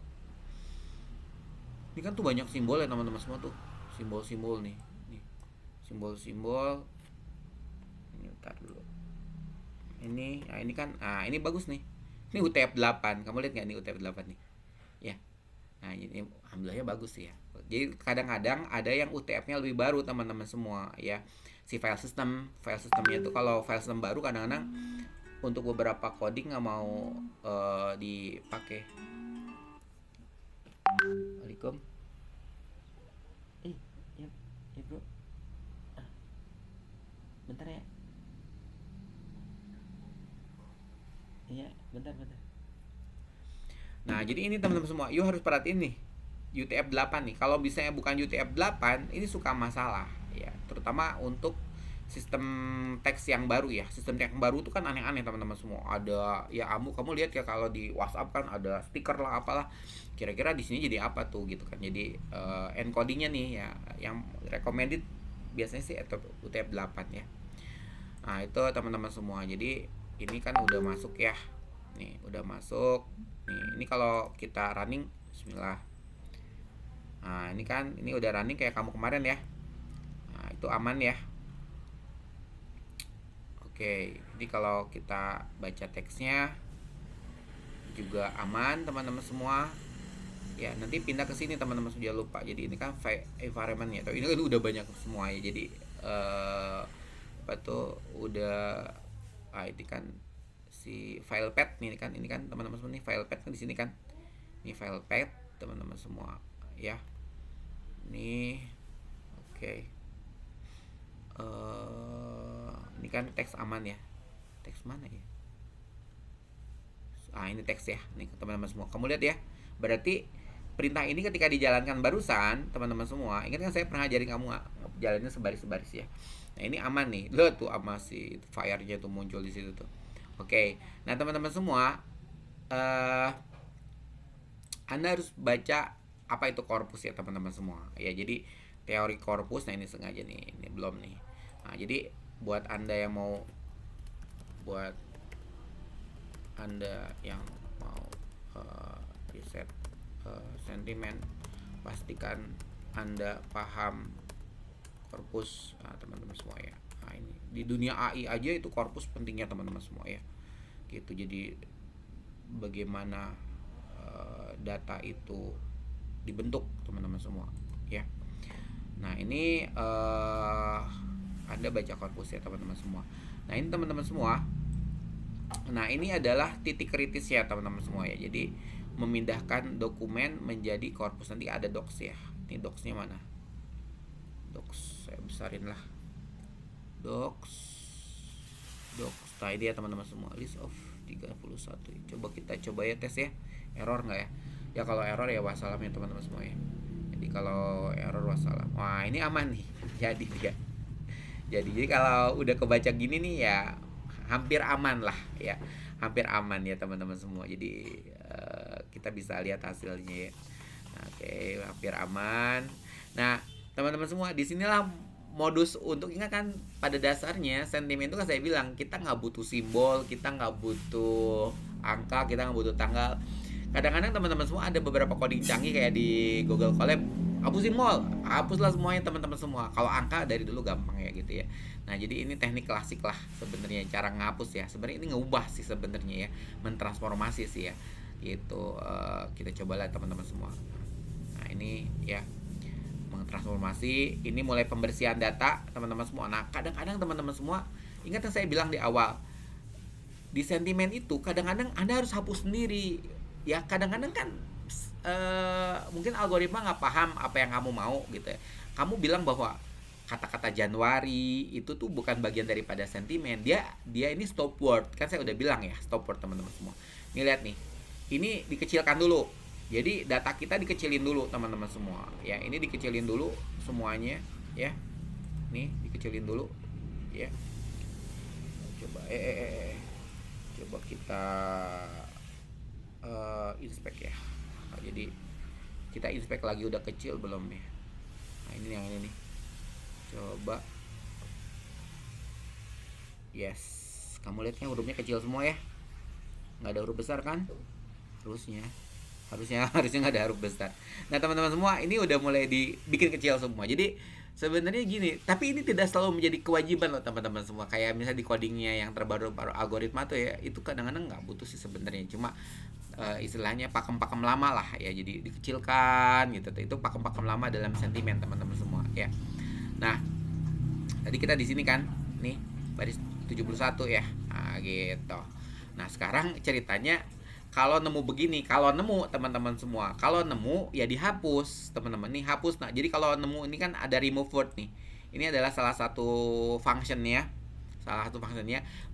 kan tuh banyak simbol ya teman-teman semua tuh, simbol-simbol nih simbol-simbol. Ini ntar dulu, ini nah ini kan, nah ini bagus nih, ini UTF-8, kamu lihat nggak nih UTF-8 nih ya. Nah ini alhamdulillahnya bagus sih ya. Jadi kadang-kadang ada yang UTF-nya lebih baru teman-teman semua ya. Si file systemnya itu kalau file system baru kadang-kadang untuk beberapa coding nggak mau dipakai. Assalamualaikum. Ya bro, bentar ya. Iya bentar. Nah jadi ini teman-teman semua, you harus perhatiin nih UTF-8 nih. Kalau misalnya bukan UTF-8 ini suka masalah ya, terutama untuk sistem teks yang baru ya. Sistem teks yang baru itu kan aneh-aneh teman-teman semua. Ada ya, kamu lihat ya kalau di WhatsApp kan ada stiker lah apalah. Kira-kira di sini jadi apa tuh gitu kan. Jadi encodingnya nih ya, yang recommended biasanya sih UTF-8 ya. Nah itu teman-teman semua, jadi ini kan udah masuk ya, nih udah masuk nih. Ini kalau kita running, bismillah. Nah ini kan, ini udah running kayak kamu kemarin ya. Nah itu aman ya. Oke, jadi kalau kita baca teksnya juga aman teman-teman semua ya. Nanti pindah ke sini teman-teman, sudah lupa. Jadi ini kan environment ya, ini kan udah banyak semua ya. Jadi apa tuh udah ini kan si file path nih kan, ini kan teman-teman semua nih file path kan di sini kan. Ini file path teman-teman semua ya. Nih oke. Ini kan teks aman ya. Teks mana ya? Ini teks ya. Nih teman-teman semua, kamu lihat ya. Berarti perintah ini ketika dijalankan barusan, teman-teman semua, ingat kan saya pernah ajarin kamu jalannya sebaris-sebaris ya. Nah ini aman nih, lihat tuh sama si fire-nya tuh muncul di situ tuh. Oke, nah teman-teman semua, Anda harus baca apa itu korpus ya teman-teman semua. Ya jadi teori korpus, nah ini sengaja nih, ini belum nih. Nah jadi buat Anda yang mau riset sentimen, pastikan Anda paham korpus teman-teman semua ya. Nah ini di dunia AI aja itu korpus pentingnya teman-teman semua ya. Gitu, jadi bagaimana data itu dibentuk teman-teman semua ya. Nah ini Anda baca korpus ya teman-teman semua. Nah ini teman-teman semua, nah ini adalah titik kritis ya teman-teman semua ya. Jadi memindahkan dokumen menjadi korpus, nanti ada docs ya. Ini docsnya mana? Docs saya besarin lah. Docs. Nah ini ya teman-teman semua, list of 31. Coba kita coba ya tes ya. Error nggak ya? Ya kalau error ya wassalam ya teman-teman semua ya. Jadi kalau error wassalam. Wah ini aman nih. Jadi ya. Jadi kalau udah kebaca gini nih ya hampir aman lah ya. Hampir aman ya teman-teman semua. Jadi kita bisa lihat hasilnya ya. Oke, hampir aman. Nah, teman-teman semua, disinilah modus untuk, ingat kan pada dasarnya sentimen itu kan saya bilang kita nggak butuh simbol, kita nggak butuh angka, kita nggak butuh tanggal. Kadang-kadang teman-teman semua ada beberapa coding canggih kayak di Google Colab, hapus simbol, hapuslah semuanya teman-teman semua. Kalau angka dari dulu gampang ya gitu ya. Nah jadi ini teknik klasik lah sebenarnya cara ngapus ya. Sebenarnya ini ngubah sih sebenarnya ya, mentransformasi sih ya. Gitu kita cobalah teman-teman semua. Nah ini ya, transformasi, ini mulai pembersihan data teman-teman semua. Nah kadang-kadang teman-teman semua ingat yang saya bilang di awal, di sentimen itu kadang-kadang Anda harus hapus sendiri ya. Kadang-kadang kan mungkin algoritma nggak paham apa yang kamu mau gitu ya. Kamu bilang bahwa kata-kata Januari itu tuh bukan bagian daripada sentimen, dia ini stop word kan, saya udah bilang ya stop word teman-teman semua. Ini lihat nih, ini dikecilkan dulu. Jadi data kita dikecilin dulu teman-teman semua. Ya, ini dikecilin dulu semuanya ya. Nih, dikecilin dulu ya. Coba coba kita inspect ya. Nah, jadi kita inspect lagi udah kecil belum ya. Nah, ini yang ini nih. Coba. Yes. Kamu lihatnya hurufnya kecil semua ya. Nggak ada huruf besar kan? Harusnya nggak ada huruf besar. Nah teman-teman semua, ini udah mulai dibikin kecil semua. Jadi sebenarnya gini, tapi ini tidak selalu menjadi kewajiban loh teman-teman semua. Kayak misalnya di codingnya yang terbaru algoritma tuh ya, itu kadang-kadang nggak butuh sih sebenarnya. Cuma istilahnya pakem-pakem lama lah ya, jadi dikecilkan gitu. Itu pakem-pakem lama dalam sentimen teman-teman semua ya. Nah tadi kita di sini kan, nih baris 71 ya, nah gitu. Nah sekarang ceritanya, kalau nemu begini, kalau nemu teman-teman semua, kalau nemu ya dihapus teman-teman, nih hapus. Nah jadi kalau nemu ini kan ada remove word nih, ini adalah salah satu functionnya.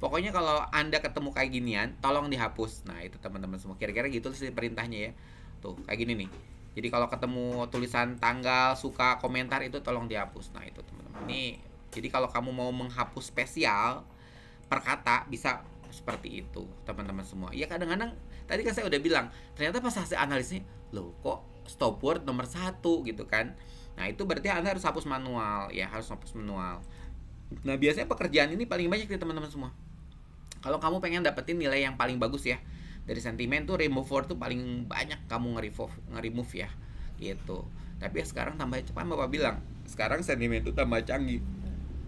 Pokoknya kalau Anda ketemu kayak ginian, tolong dihapus. Nah itu teman-teman semua, kira-kira gitu sih perintahnya ya. Tuh kayak gini nih. Jadi kalau ketemu tulisan tanggal, suka, komentar, itu tolong dihapus. Nah itu teman-teman. Nih jadi kalau kamu mau menghapus spesial per kata bisa seperti itu teman-teman semua. Ya kadang-kadang tadi kan saya udah bilang, ternyata pas hasil analisnya, loh kok stop word nomor 1 gitu kan. Nah, itu berarti Anda harus hapus manual ya, harus hapus manual. Nah, biasanya pekerjaan ini paling banyak nih teman-teman semua. Kalau kamu pengen dapetin nilai yang paling bagus ya dari sentimen tuh, remove word tuh paling banyak kamu nge-remove ya gitu. Tapi ya sekarang tambah cepat, Bapak bilang sekarang sentimen tuh tambah canggih.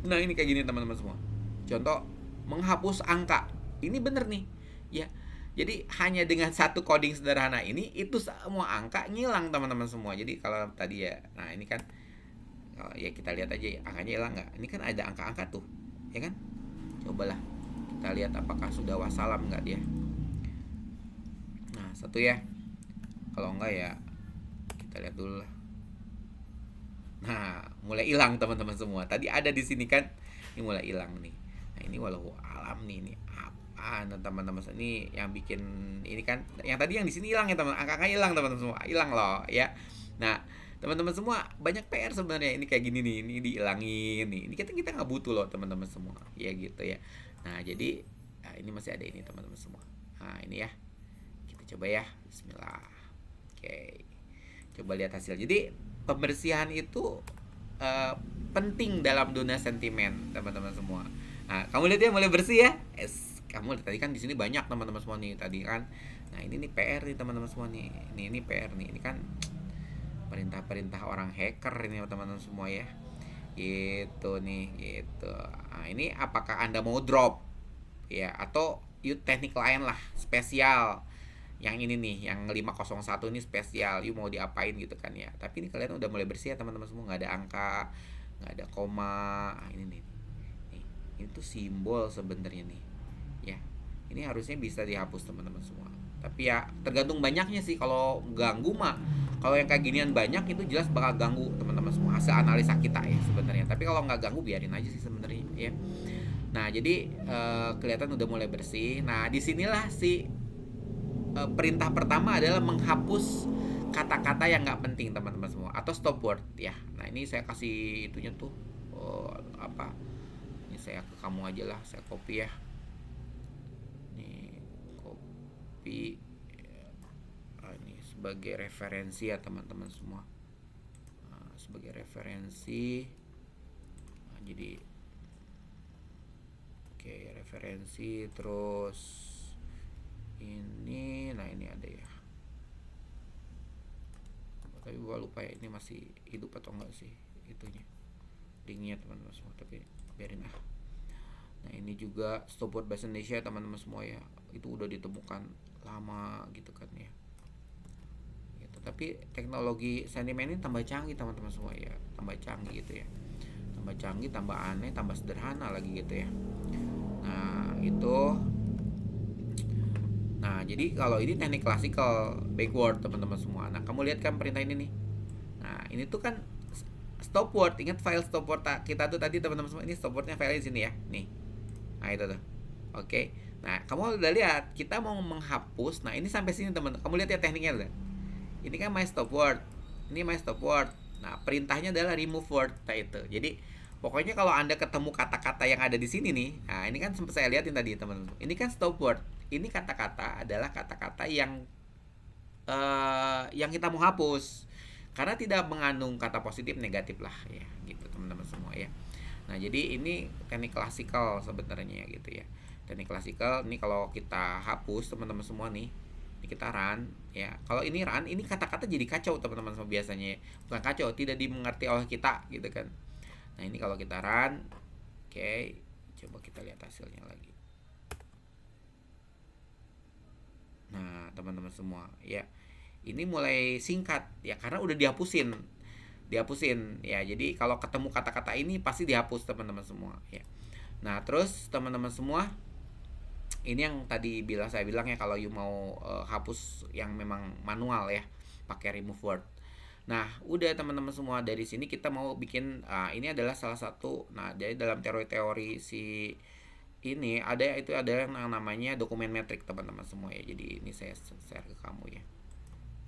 Nah, ini kayak gini teman-teman semua. Contoh, menghapus angka. Ini bener nih ya. Jadi hanya dengan satu coding sederhana ini, itu semua angka ngilang teman-teman semua. Jadi kalau tadi ya, nah ini kan ya kita lihat aja ya, angkanya hilang nggak. Ini kan ada angka-angka tuh, ya kan. Cobalah kita lihat apakah sudah wassalam nggak dia. Nah, satu ya. Kalau enggak ya kita lihat dulu lah. Nah, mulai hilang teman-teman semua. Tadi ada di sini kan, ini mulai hilang nih. Nah, ini walau alam nih, ini apa? Nah, teman-teman ini yang bikin ini kan, yang tadi yang di sini hilang ya teman, angka hilang teman-teman semua, hilang loh ya. Nah, teman-teman semua banyak PR sebenarnya, ini kayak gini nih, ini dihilangin nih. Ini kita nggak butuh loh teman-teman semua, ya gitu ya. Nah, jadi nah, ini masih ada ini teman-teman semua. Nah, ini ya. Kita coba ya. Bismillah. Oke. Coba lihat hasil. Jadi pembersihan itu penting dalam dunia sentimen, teman-teman semua. Nah, kamu lihat ya mulai bersih ya. Kamu lihat tadi kan di sini banyak teman-teman semua nih tadi kan. Nah, ini nih PR nih teman-teman semua nih. Ini PR nih. Ini kan perintah-perintah orang hacker ini teman-teman semua ya. Gitu nih, gitu. Nah, ini apakah Anda mau drop ya atau teknik lain lah, spesial. Yang ini nih, yang 501 ini spesial, you mau diapain gitu kan ya. Tapi ini kalian udah mulai bersih ya teman-teman semua, nggak ada angka, nggak ada koma. Nah, ini nih, ini tuh simbol sebenarnya nih ya. Ini harusnya bisa dihapus teman-teman semua, tapi ya tergantung banyaknya sih. Kalau ganggu mah, kalau yang kayak ginian banyak itu jelas bakal ganggu teman-teman semua, hasil analisa kita ya sebenarnya. Tapi kalau nggak ganggu biarin aja sih sebenarnya ya. Nah, jadi kelihatan udah mulai bersih. Nah, disinilah si perintah pertama adalah menghapus kata-kata yang nggak penting teman-teman semua, atau stop word ya. Nah, ini saya kasih itunya tuh, apa, ini saya ke kamu aja lah, saya copy ya. Ini copy ini sebagai referensi ya teman-teman semua. Nah, sebagai referensi. Nah, jadi oke, referensi terus ini. Nah, ini ada ya, tapi gua lupa ya ini masih hidup atau enggak sih itunya, linknya teman-teman semua, tapi biarin ah. Nah, ini juga stop word bahasa Indonesia teman-teman semua ya, itu udah ditemukan lama gitu kan ya. Gitu. Tapi teknologi sentimen ini tambah canggih teman-teman semua ya, tambah canggih gitu ya, tambah canggih, tambah aneh, tambah sederhana lagi gitu ya. Nah, itu. Nah, jadi kalau ini teknik klasikal backward teman-teman semua. Nah, kamu lihat kan perintah ini nih. Nah, ini tuh kan stop word. Ingat file stop word kita tuh tadi teman-teman semua. Ini stop wordnya file di sini ya. Nih. Nah, itu tuh. Oke. Nah, kamu udah lihat kita mau menghapus. Nah, ini sampai sini teman-teman. Kamu lihat ya tekniknya udah. Ini kan my stop word. Ini my stop word. Nah, perintahnya adalah remove word. Nah, itu. Jadi pokoknya kalau Anda ketemu kata-kata yang ada di sini nih, nah ini kan sempat saya lihatin tadi teman-teman. Ini kan stop word. Ini kata-kata adalah kata-kata yang kita mau hapus karena tidak mengandung kata positif negatif lah ya, gitu teman-teman semua ya. Nah, jadi ini teknik klasikal sebenarnya gitu ya. Teknik klasikal ini kalau kita hapus teman-teman semua nih, ini kita run ya. Kalau ini run, ini kata-kata jadi kacau teman-teman semua biasanya. Bukan kacau, tidak dimengerti oleh kita gitu kan. Nah, ini kalau kita run, oke, coba kita lihat hasilnya lagi. Nah, teman-teman semua, ya, ini mulai singkat ya karena udah dihapusin ya. Jadi kalau ketemu kata-kata ini pasti dihapus teman-teman semua ya. Nah, terus teman-teman semua, ini yang tadi saya bilang ya, kalau you mau hapus yang memang manual ya, pakai remove word. Nah, udah teman-teman semua, dari sini kita mau bikin ini adalah salah satu. Nah, jadi dalam teori-teori si ini ada yang namanya dokumen metrik teman-teman semua ya. Jadi ini saya share ke kamu ya.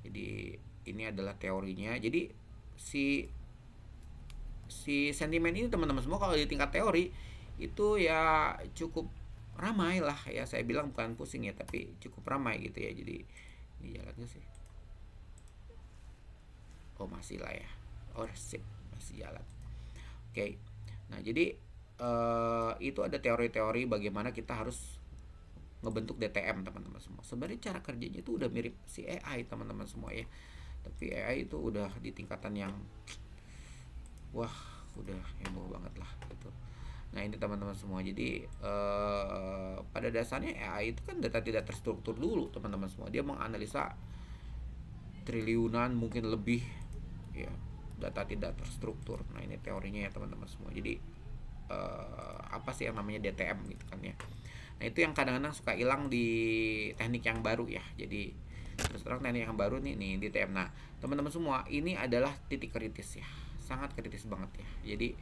Jadi ini adalah teorinya. Jadi si sentimen ini teman-teman semua kalau di tingkat teori itu ya cukup ramai lah ya. Saya bilang bukan pusing ya, tapi cukup ramai gitu ya. Jadi ini jalannya sih. Oh, masih lah ya. Oh sip, masih jalan. Oke. Nah jadi itu ada teori-teori bagaimana kita harus ngebentuk DTM teman-teman semua. Sebenarnya cara kerjanya itu udah mirip si AI teman-teman semua ya. Tapi AI itu udah di tingkatan yang wah udah heboh banget lah gitu. Nah ini teman-teman semua. Jadi pada dasarnya AI itu kan data tidak terstruktur dulu teman-teman semua. Dia menganalisa triliunan mungkin lebih ya data tidak terstruktur. Nah ini teorinya ya teman-teman semua. Jadi apa sih yang namanya DTM gitu kan ya. Nah itu yang kadang-kadang suka hilang di teknik yang baru ya. Jadi terus terang teknik yang baru nih DTM. Nah teman-teman semua ini adalah titik kritis ya, sangat kritis banget ya. Jadi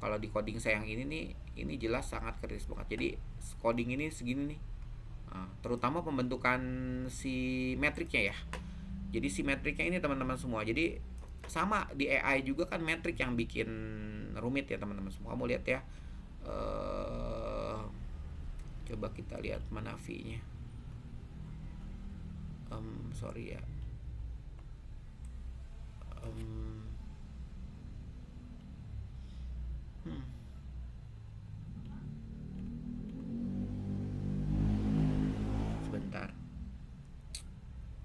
kalau di coding saya yang ini nih, ini jelas sangat kritis banget. Jadi coding ini segini nih. Nah, terutama pembentukan si metriknya ya. Jadi si metriknya ini teman-teman semua. Jadi sama di AI juga kan metrik yang bikin rumit ya teman-teman semua. Kamu lihat ya. Coba kita lihat mana V-nya. Sorry ya. Sebentar.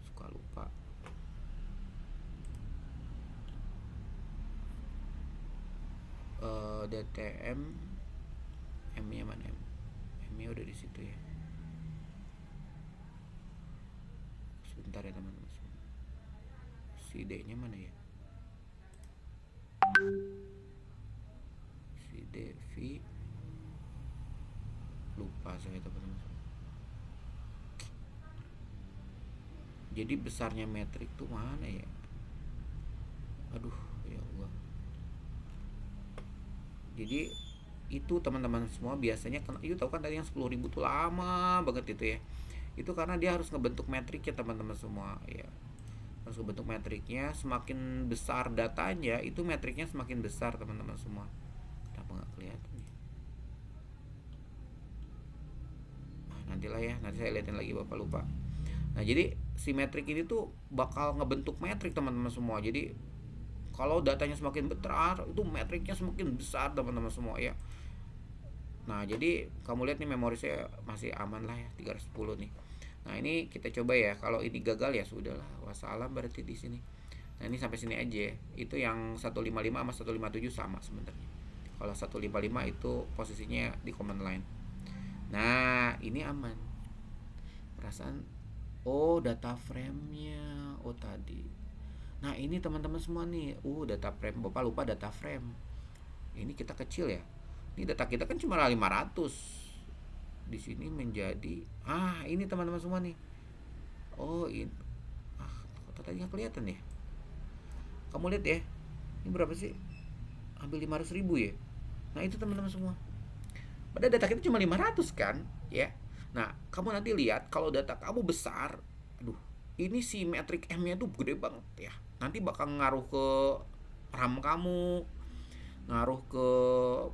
Suka lupa. DTM M-nya mana M? M-nya udah di situ ya. Sebentar ya teman-teman. Si D-nya mana ya? Si D, V. Lupa saya teman-teman. Jadi besarnya metrik tuh mana ya? Aduh, ya Allah. Jadi itu teman-teman semua biasanya kan, itu tahu kan tadi yang 10.000 tuh lama banget itu ya. Itu karena dia harus ngebentuk metriknya teman-teman semua ya. Harus ngebentuk metriknya, semakin besar datanya itu metriknya semakin besar teman-teman semua. Kenapa nggak kelihatan ya? Nah, nantilah ya, nanti saya liatin lagi bapak lupa. Nah jadi si metrik ini tuh bakal ngebentuk metrik teman-teman semua. Jadi kalau datanya semakin besar itu metriknya semakin besar teman-teman semua ya. Nah jadi kamu lihat nih memori saya masih aman lah ya 310 nih. Nah ini kita coba ya, kalau ini gagal ya sudahlah, wassalam berarti di sini. Nah ini sampai sini aja. Itu yang 155 sama 157 sama sebenarnya. Kalau 155 itu posisinya di command line. Nah ini aman. Perasaan oh data frame-nya. Oh tadi. Nah ini teman-teman semua nih. Data frame. Bapak lupa data frame. Ini kita kecil ya. Ini data kita kan cuma 500. Di sini menjadi ini teman-teman semua nih. Oh ini. Tadi nggak kelihatan ya. Kamu lihat ya. Ini berapa sih? Hampir 500.000 ya. Nah itu teman-teman semua. Padahal data kita cuma 500 kan, ya. Nah, kamu nanti lihat kalau data kamu besar, aduh, ini si metrik M-nya tuh gede banget ya. Nanti bakal ngaruh ke RAM kamu, ngaruh ke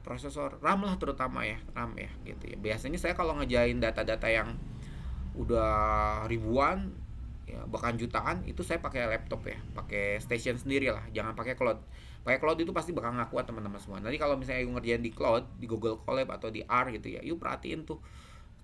prosesor RAM lah terutama ya, RAM ya gitu ya. Biasanya saya kalau ngejain data-data yang udah ribuan ya bahkan jutaan itu saya pakai laptop ya, pakai station sendiri lah, jangan pakai cloud. Pakai cloud itu pasti bakal nggak kuat teman-teman semua. Nanti kalau misalnya ngerjain di cloud, di Google Colab atau di R gitu ya, yuk perhatiin tuh.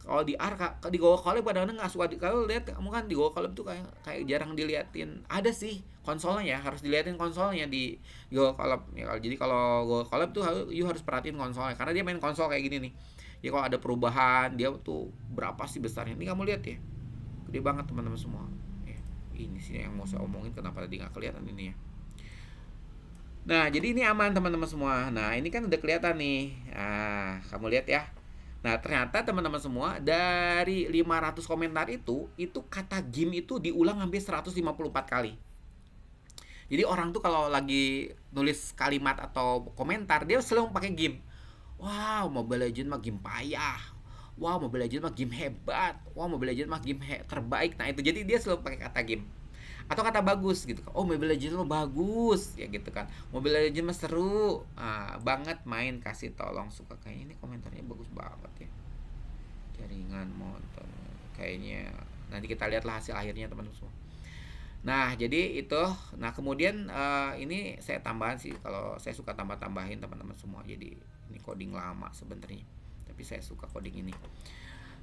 Kalau di R, di Google Colab kadang-kadang nggak suka. Kalau lihat kamu kan di Google Colab tuh kayak jarang diliatin. Ada sih konsolnya ya, harus diliatin konsolnya di Google Colab ya. Jadi kalau Google Colab tuh you harus perhatiin konsolnya, karena dia main konsol kayak gini nih. Jadi kalau ada perubahan dia tuh berapa sih besarnya? Ini kamu lihat ya, gede banget teman-teman semua. Ini sih yang mau saya omongin, kenapa tadi nggak kelihatan ini ya. Nah jadi ini aman teman-teman semua. Nah ini kan udah kelihatan nih. Nah kamu lihat ya. Nah ternyata teman-teman semua, dari 500 komentar itu kata game itu diulang hampir 154 kali. Jadi orang tuh kalau lagi nulis kalimat atau komentar dia selalu pakai game. Wow, Mobile Legends mah game payah. Wow, Mobile Legends mah game hebat. Wow, Mobile Legends mah game terbaik. Nah itu jadi dia selalu pakai kata game atau kata bagus gitu. Oh, Mobile Legends mah bagus ya gitu kan. Mobile Legends mah seru banget main, kasih tolong suka. Kayaknya ini komentarnya bagus banget ya. Jaringan motor kayaknya, nanti kita lihatlah hasil akhirnya teman-teman semua. Nah, jadi itu. Nah, kemudian ini saya tambahan sih, kalau saya suka tambah-tambahin teman-teman semua. Jadi ini coding lama sebenarnya, tapi saya suka coding ini.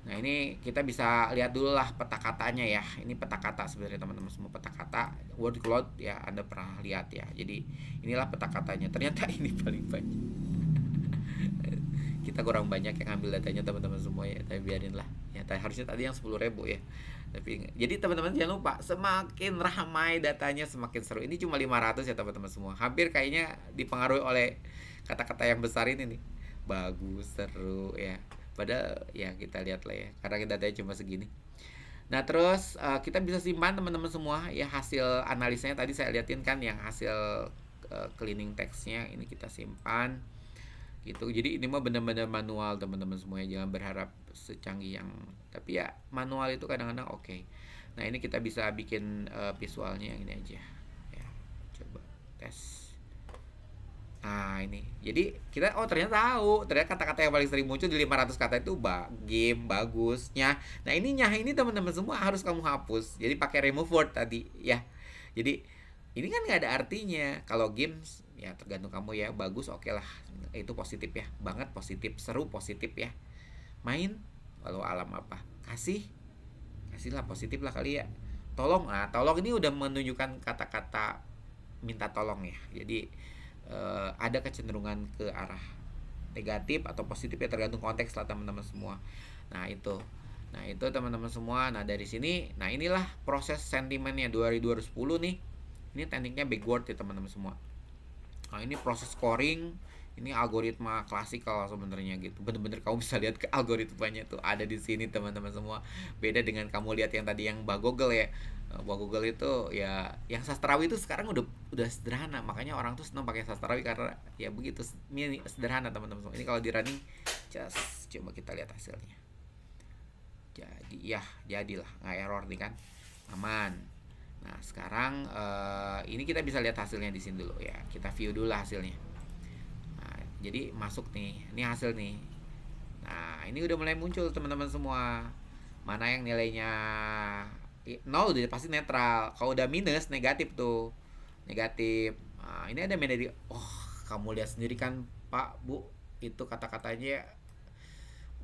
Nah, ini kita bisa lihat dulu lah peta katanya ya. Ini peta kata sebenarnya teman-teman semua, peta kata word cloud ya, Anda pernah lihat ya. Jadi inilah peta katanya. Ternyata ini paling banyak. Kita kurang banyak yang ambil datanya teman-teman semua ya, tapi biarin lah ya. Harusnya tadi yang 10.000 ya, tapi jadi teman-teman jangan lupa, semakin ramai datanya semakin seru. Ini cuma 500 ya teman-teman semua, hampir kayaknya dipengaruhi oleh kata-kata yang besar ini nih. Bagus, seru ya, padahal ya kita lihat lah ya, karena datanya cuma segini. Nah, terus kita bisa simpan teman-teman semua ya, hasil analisanya tadi saya liatin kan, yang hasil cleaning text-nya ini kita simpan gitu. Jadi ini mah benar-benar manual teman-teman semuanya, jangan berharap secanggih yang, tapi ya manual itu kadang-kadang oke. Nah, ini kita bisa bikin visualnya yang ini aja ya, coba tes. Nah, ini jadi kita ternyata tahu, ternyata kata-kata yang paling sering muncul di 500 kata itu game bagusnya. Nah, ini teman-teman semua harus kamu hapus, jadi pakai remove word tadi ya. Jadi ini kan nggak ada artinya. Kalau games ya tergantung kamu ya, bagus oke lah, itu positif ya, banget positif, seru positif ya. Main kalau alam apa, kasihlah positif lah kali ya. Tolong, nah tolong ini udah menunjukkan kata-kata minta tolong ya. Jadi ada kecenderungan ke arah negatif atau positif ya, tergantung konteks lah teman-teman semua. Nah itu teman-teman semua. Nah, dari sini, nah inilah proses sentimennya 2010 nih. Ini tekniknya backward ya teman-teman semua. Nah, ini proses scoring, ini algoritma klasikal sebenarnya gitu. Bener-bener kamu bisa lihat ke algoritmanya tuh ada di sini teman-teman semua. Beda dengan kamu lihat yang tadi yang Mbak Google ya. Mbak Google itu ya, yang sastrawi itu sekarang udah sederhana. Makanya orang tuh senang pakai sastrawi karena ya begitu, ini sederhana teman-teman semua. Ini kalau di running, just coba kita lihat hasilnya. Jadi ya jadilah, nggak error nih kan, aman. Nah, sekarang ini kita bisa lihat hasilnya di sini dulu ya. Kita view dulu hasilnya. Nah, jadi masuk nih, ini hasil nih. Nah, ini udah mulai muncul teman-teman semua. Mana yang nilainya 0 udah pasti netral. Kalau udah minus, negatif tuh. Negatif. Nah, ini ada menjadi, oh, kamu lihat sendiri kan Pak, Bu, itu kata-katanya.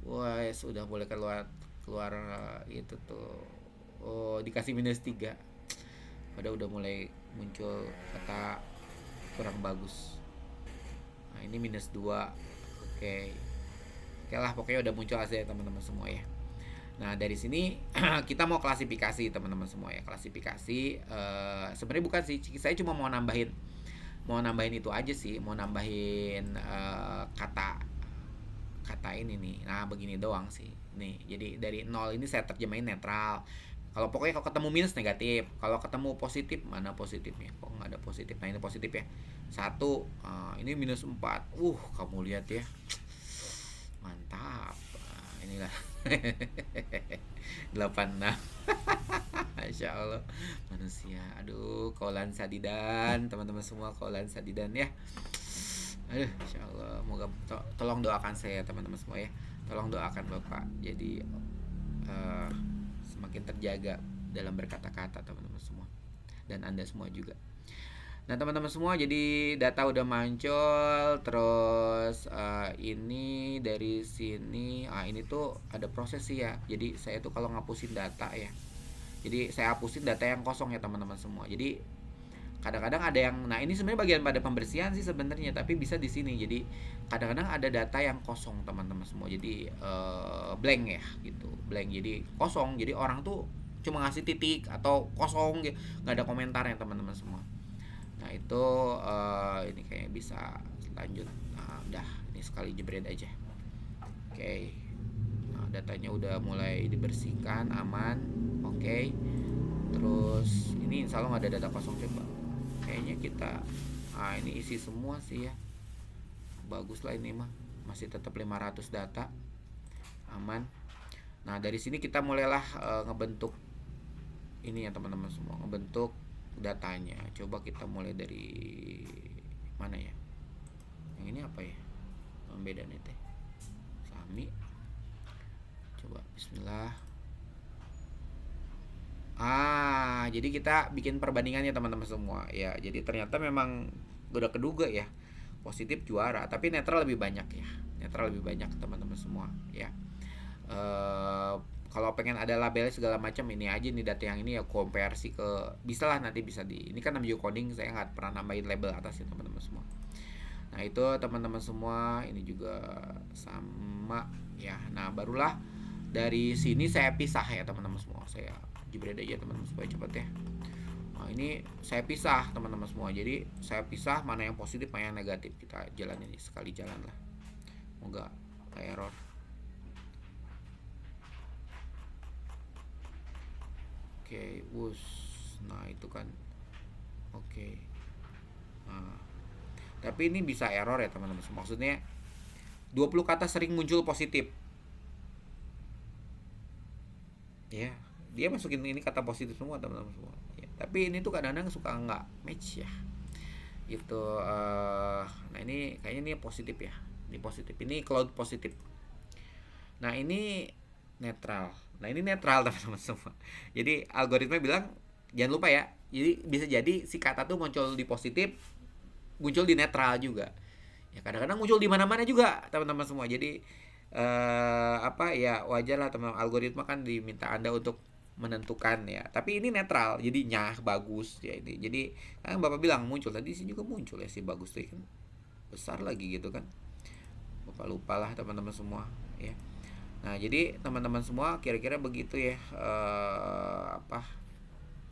Wah, sudah boleh keluar keluar itu tuh. Oh, dikasih -3. Padahal udah mulai muncul kata kurang bagus. Nah, ini -2. Oke. Oke lah, pokoknya udah muncul hasilnya teman-teman semua ya. Nah, dari sini kita mau klasifikasi teman-teman semua ya. Klasifikasi sebenarnya bukan sih, saya cuma mau nambahin itu aja sih, mau nambahin kata ini nih. Nah, begini doang sih. Nih, jadi dari 0 ini saya terjemahin netral. Kalau pokoknya kalau ketemu minus negatif, kalau ketemu positif, mana positifnya? Kok nggak ada positif? Nah, ini positif ya. 1, ini -4. Kamu lihat ya. Mantap. Inilah 86. Masya Allah, manusia. Aduh, kaulan sadidan teman-teman semua, kaulan sadidan ya. Aduh, Insya Allah, moga tolong doakan saya teman-teman semua ya. Tolong doakan Bapak jadi semakin terjaga dalam berkata-kata teman-teman semua, dan Anda semua juga. Nah, teman-teman semua, jadi data udah muncul. Terus ini dari sini, ini tuh ada proses sih ya. Jadi saya tuh kalau ngapusin data ya, jadi saya hapusin data yang kosong ya teman-teman semua. Jadi kadang-kadang ada yang, nah ini sebenarnya bagian pada pembersihan sih sebenarnya, tapi bisa di sini. Jadi kadang-kadang ada data yang kosong teman-teman semua, jadi blank ya gitu, blank, jadi kosong. Jadi orang tuh cuma ngasih titik atau kosong gitu, nggak ada komentarnya teman-teman semua. Nah, itu ini kayak bisa lanjut. Nah, udah, ini sekali jebret aja. Oke. Nah, datanya udah mulai dibersihkan, aman. Oke. Terus ini insya Allah nggak ada data kosong, coba. Kayaknya kita ini isi semua sih ya. Bagus lah ini mah. Masih tetap 500 data. Aman. Nah, dari sini kita mulailah ngebentuk ini ya teman-teman semua, ngebentuk datanya. Coba kita mulai dari mana ya? Yang ini apa ya? Beda nih teh. Sami. Coba bismillah. Jadi kita bikin perbandingannya teman-teman semua. Ya, jadi ternyata memang udah keduga ya. Positif juara, tapi netral lebih banyak ya. Netral lebih banyak teman-teman semua ya. eh Kalau pengen ada labelnya segala macam, ini aja nih data yang ini ya, konversi ke, bisa lah nanti bisa di, ini kan namanya coding, saya nggak pernah nambahin label atas ya teman-teman semua. Nah itu teman-teman semua, ini juga sama ya. Nah barulah dari sini saya pisah ya teman-teman semua, saya jebret aja teman-teman supaya cepet ya. Nah ini saya pisah teman-teman semua, jadi saya pisah mana yang positif mana yang negatif, kita jalan ini sekali jalan lah, moga error. Oke, wus. Nah, itu kan. Oke. Nah, tapi ini bisa error ya, teman-teman. Maksudnya 20 kata sering muncul positif. Ya, dia masukin ini kata positif semua, teman-teman semua. Ya, tapi ini tuh kadang-kadang suka nggak match ya. Itu nah ini kayaknya ini positif ya. Ini positif. Ini cloud positif. Nah, ini netral. Nah, ini netral teman-teman semua. Jadi algoritma bilang jangan lupa ya. Jadi bisa jadi si kata tuh muncul di positif, muncul di netral juga. Ya kadang-kadang muncul di mana-mana juga teman-teman semua. Jadi apa ya, wajar lah teman, algoritma kan diminta Anda untuk menentukan ya. Tapi ini netral, jadi nyah bagus ya ini. Jadi kan Bapak bilang muncul tadi sih, juga muncul ya si bagus tuh kan. Besar lagi gitu kan. Bapak lupa lah teman-teman semua ya. Nah, jadi teman-teman semua kira-kira begitu ya, apa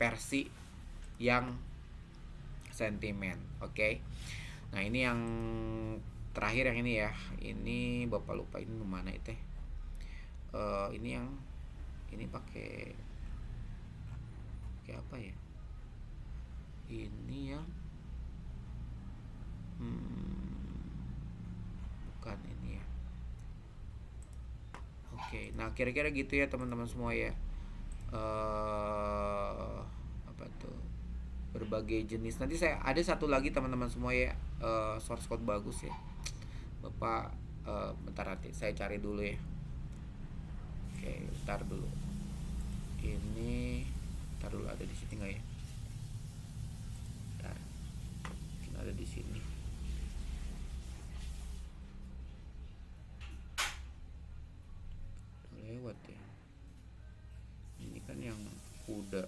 versi yang sentimen. Oke. Nah, ini yang terakhir yang ini ya. Ini Bapak lupa ini mana itu. Ini yang ini pakai apa ya? Ini yang bukan ini ya. Oke. Nah, kira-kira gitu ya teman-teman semua ya. Apa tuh, berbagai jenis. Nanti saya ada satu lagi teman-teman semua ya, source code bagus ya. Bapak bentar, nanti saya cari dulu ya. Oke, bentar dulu. Ini bentar dulu, ada di sini nggak ya? Bentar. Mungkin ada di sini. Lewat ya. Ini kan yang kuda.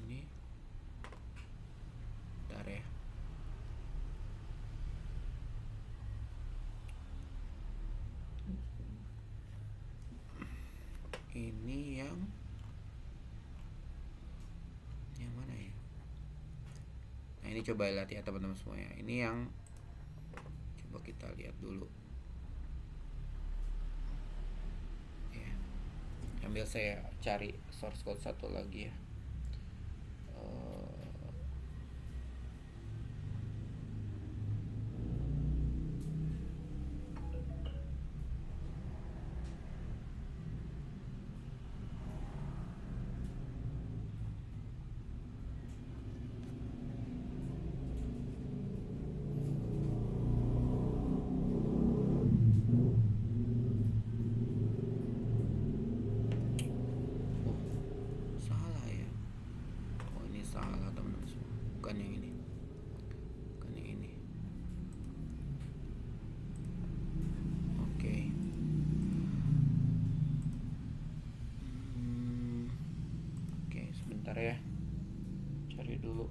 Ini bentar ya. Ini yang mana ya? Nah, ini coba lihat ya teman-teman semua ya. Ini yang coba kita lihat dulu ya. Ambil saya cari source code satu lagi ya. Salah ya. Oh, ini salah teman-teman semua. Bukan yang ini. Bukan yang ini. Oke. Oke, sebentar ya. Cari dulu.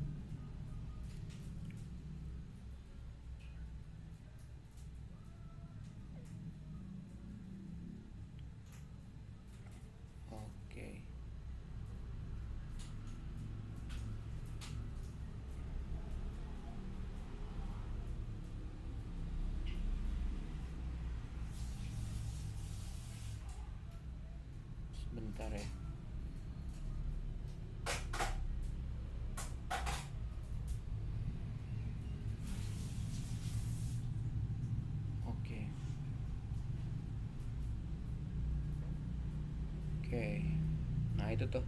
Oke. Sebentar ya. Oke. Oke. Nah, itu tuh.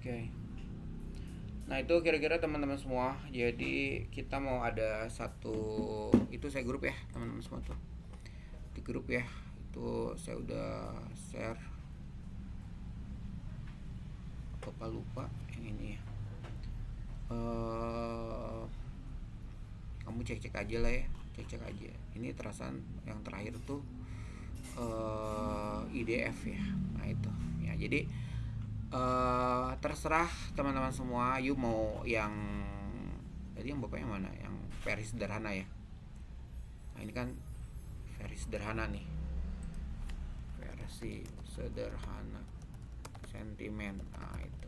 Oke. Nah itu kira-kira teman-teman semua. Jadi kita mau ada satu, itu saya grup ya teman-teman semua tuh di grup ya. Itu saya udah share. Lupa yang ini ya. Kamu cek-cek aja lah ya, cek-cek aja. Ini terasaan yang terakhir tuh IDF ya. Nah itu ya, jadi terserah teman-teman semua. You mau yang tadi yang bapaknya mana, yang versi sederhana ya. Nah ini kan versi sederhana nih, versi sederhana sentimen. Nah itu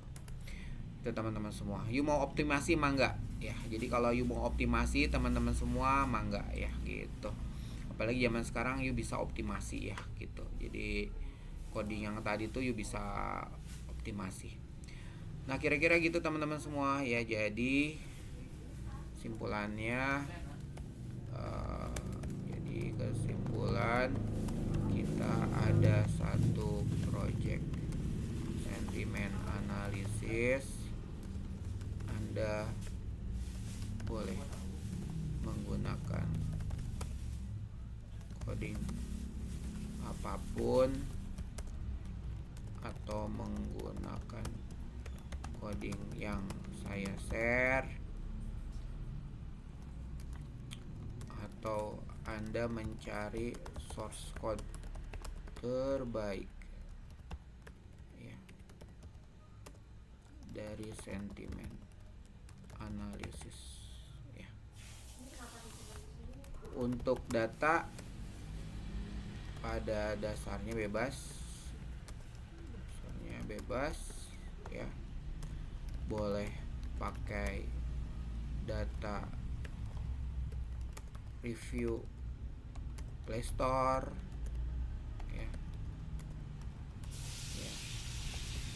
teman-teman semua. You mau optimasi mangga ya. Jadi kalau you mau optimasi teman-teman semua mangga ya gitu. Apalagi zaman sekarang you bisa optimasi ya gitu. Jadi coding yang tadi tuh you bisa optimasi. Nah kira-kira gitu teman-teman semua ya. Jadi simpulannya, jadi kesimpulan kita ada satu project sentimen analisis. Anda boleh menggunakan coding apapun atau menggunakan coding yang saya share, atau Anda mencari source code terbaik ya dari sentimen analisis ya. Untuk data pada dasarnya bebas ya, boleh pakai data review Play Store ya.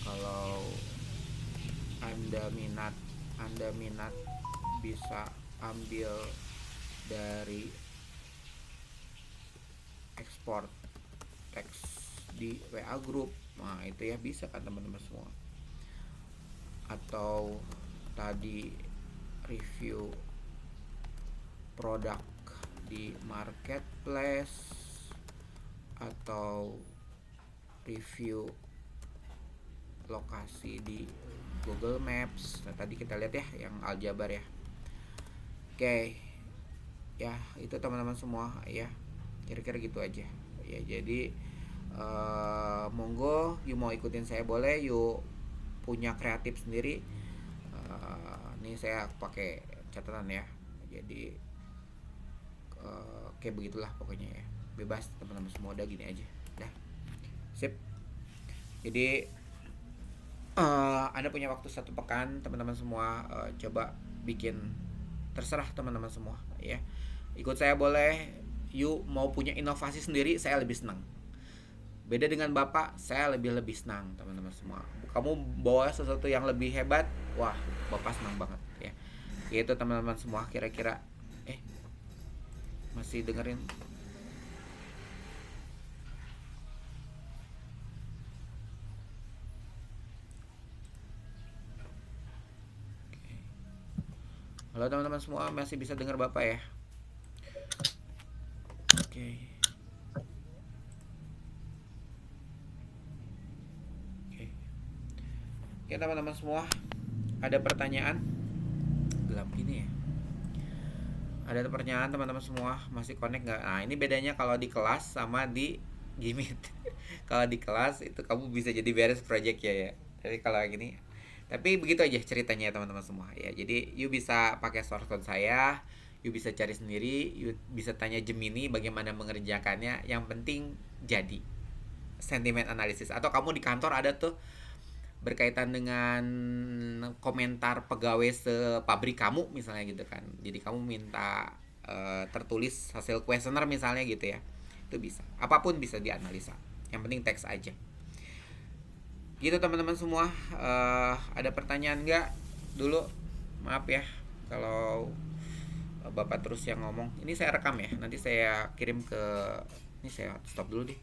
Kalau Anda minat bisa ambil dari ekspor teks di WA group. Nah itu ya bisa kan teman-teman semua. Atau tadi review produk di marketplace, atau review lokasi di Google Maps. Nah tadi kita lihat ya yang aljabar ya. Oke ya, itu teman-teman semua ya, kira-kira gitu aja ya. Jadi monggo you mau ikutin saya boleh, you punya kreatif sendiri. Ini saya pakai catatan ya. Jadi kayak begitulah pokoknya ya, bebas teman-teman semua. Udah gini aja dah, sip. Jadi Anda punya waktu 1 pekan teman-teman semua. Coba bikin, terserah teman-teman semua ya. Ikut saya boleh. You mau punya inovasi sendiri, saya lebih senang. Beda dengan Bapak, saya lebih senang teman-teman semua. Kamu bawa sesuatu yang lebih hebat, wah Bapak senang banget ya. Itu teman-teman semua, kira-kira masih dengerin? Halo teman-teman semua, masih bisa dengar Bapak ya? Oke. Oke teman-teman semua, ada pertanyaan? Gelap gini ya. Ada pertanyaan teman-teman semua, masih connect nggak? Nah ini bedanya kalau di kelas sama di Gimit. Kalau di kelas itu kamu bisa jadi beres project ya. Tapi kalau gini, tapi begitu aja ceritanya teman-teman semua ya. Jadi you bisa pakai source code saya, you bisa cari sendiri, you bisa tanya Gemini bagaimana mengerjakannya. Yang penting jadi sentiment analysis. Atau kamu di kantor ada tuh berkaitan dengan komentar pegawai sepabrik kamu misalnya gitu kan. Jadi kamu minta tertulis hasil kuesioner misalnya gitu ya. Itu bisa. Apapun bisa dianalisa. Yang penting teks aja. Gitu teman-teman semua. Ada pertanyaan nggak dulu? Maaf ya kalau Bapak terus yang ngomong. Ini saya rekam ya. Nanti saya kirim ke, ini saya stop dulu deh.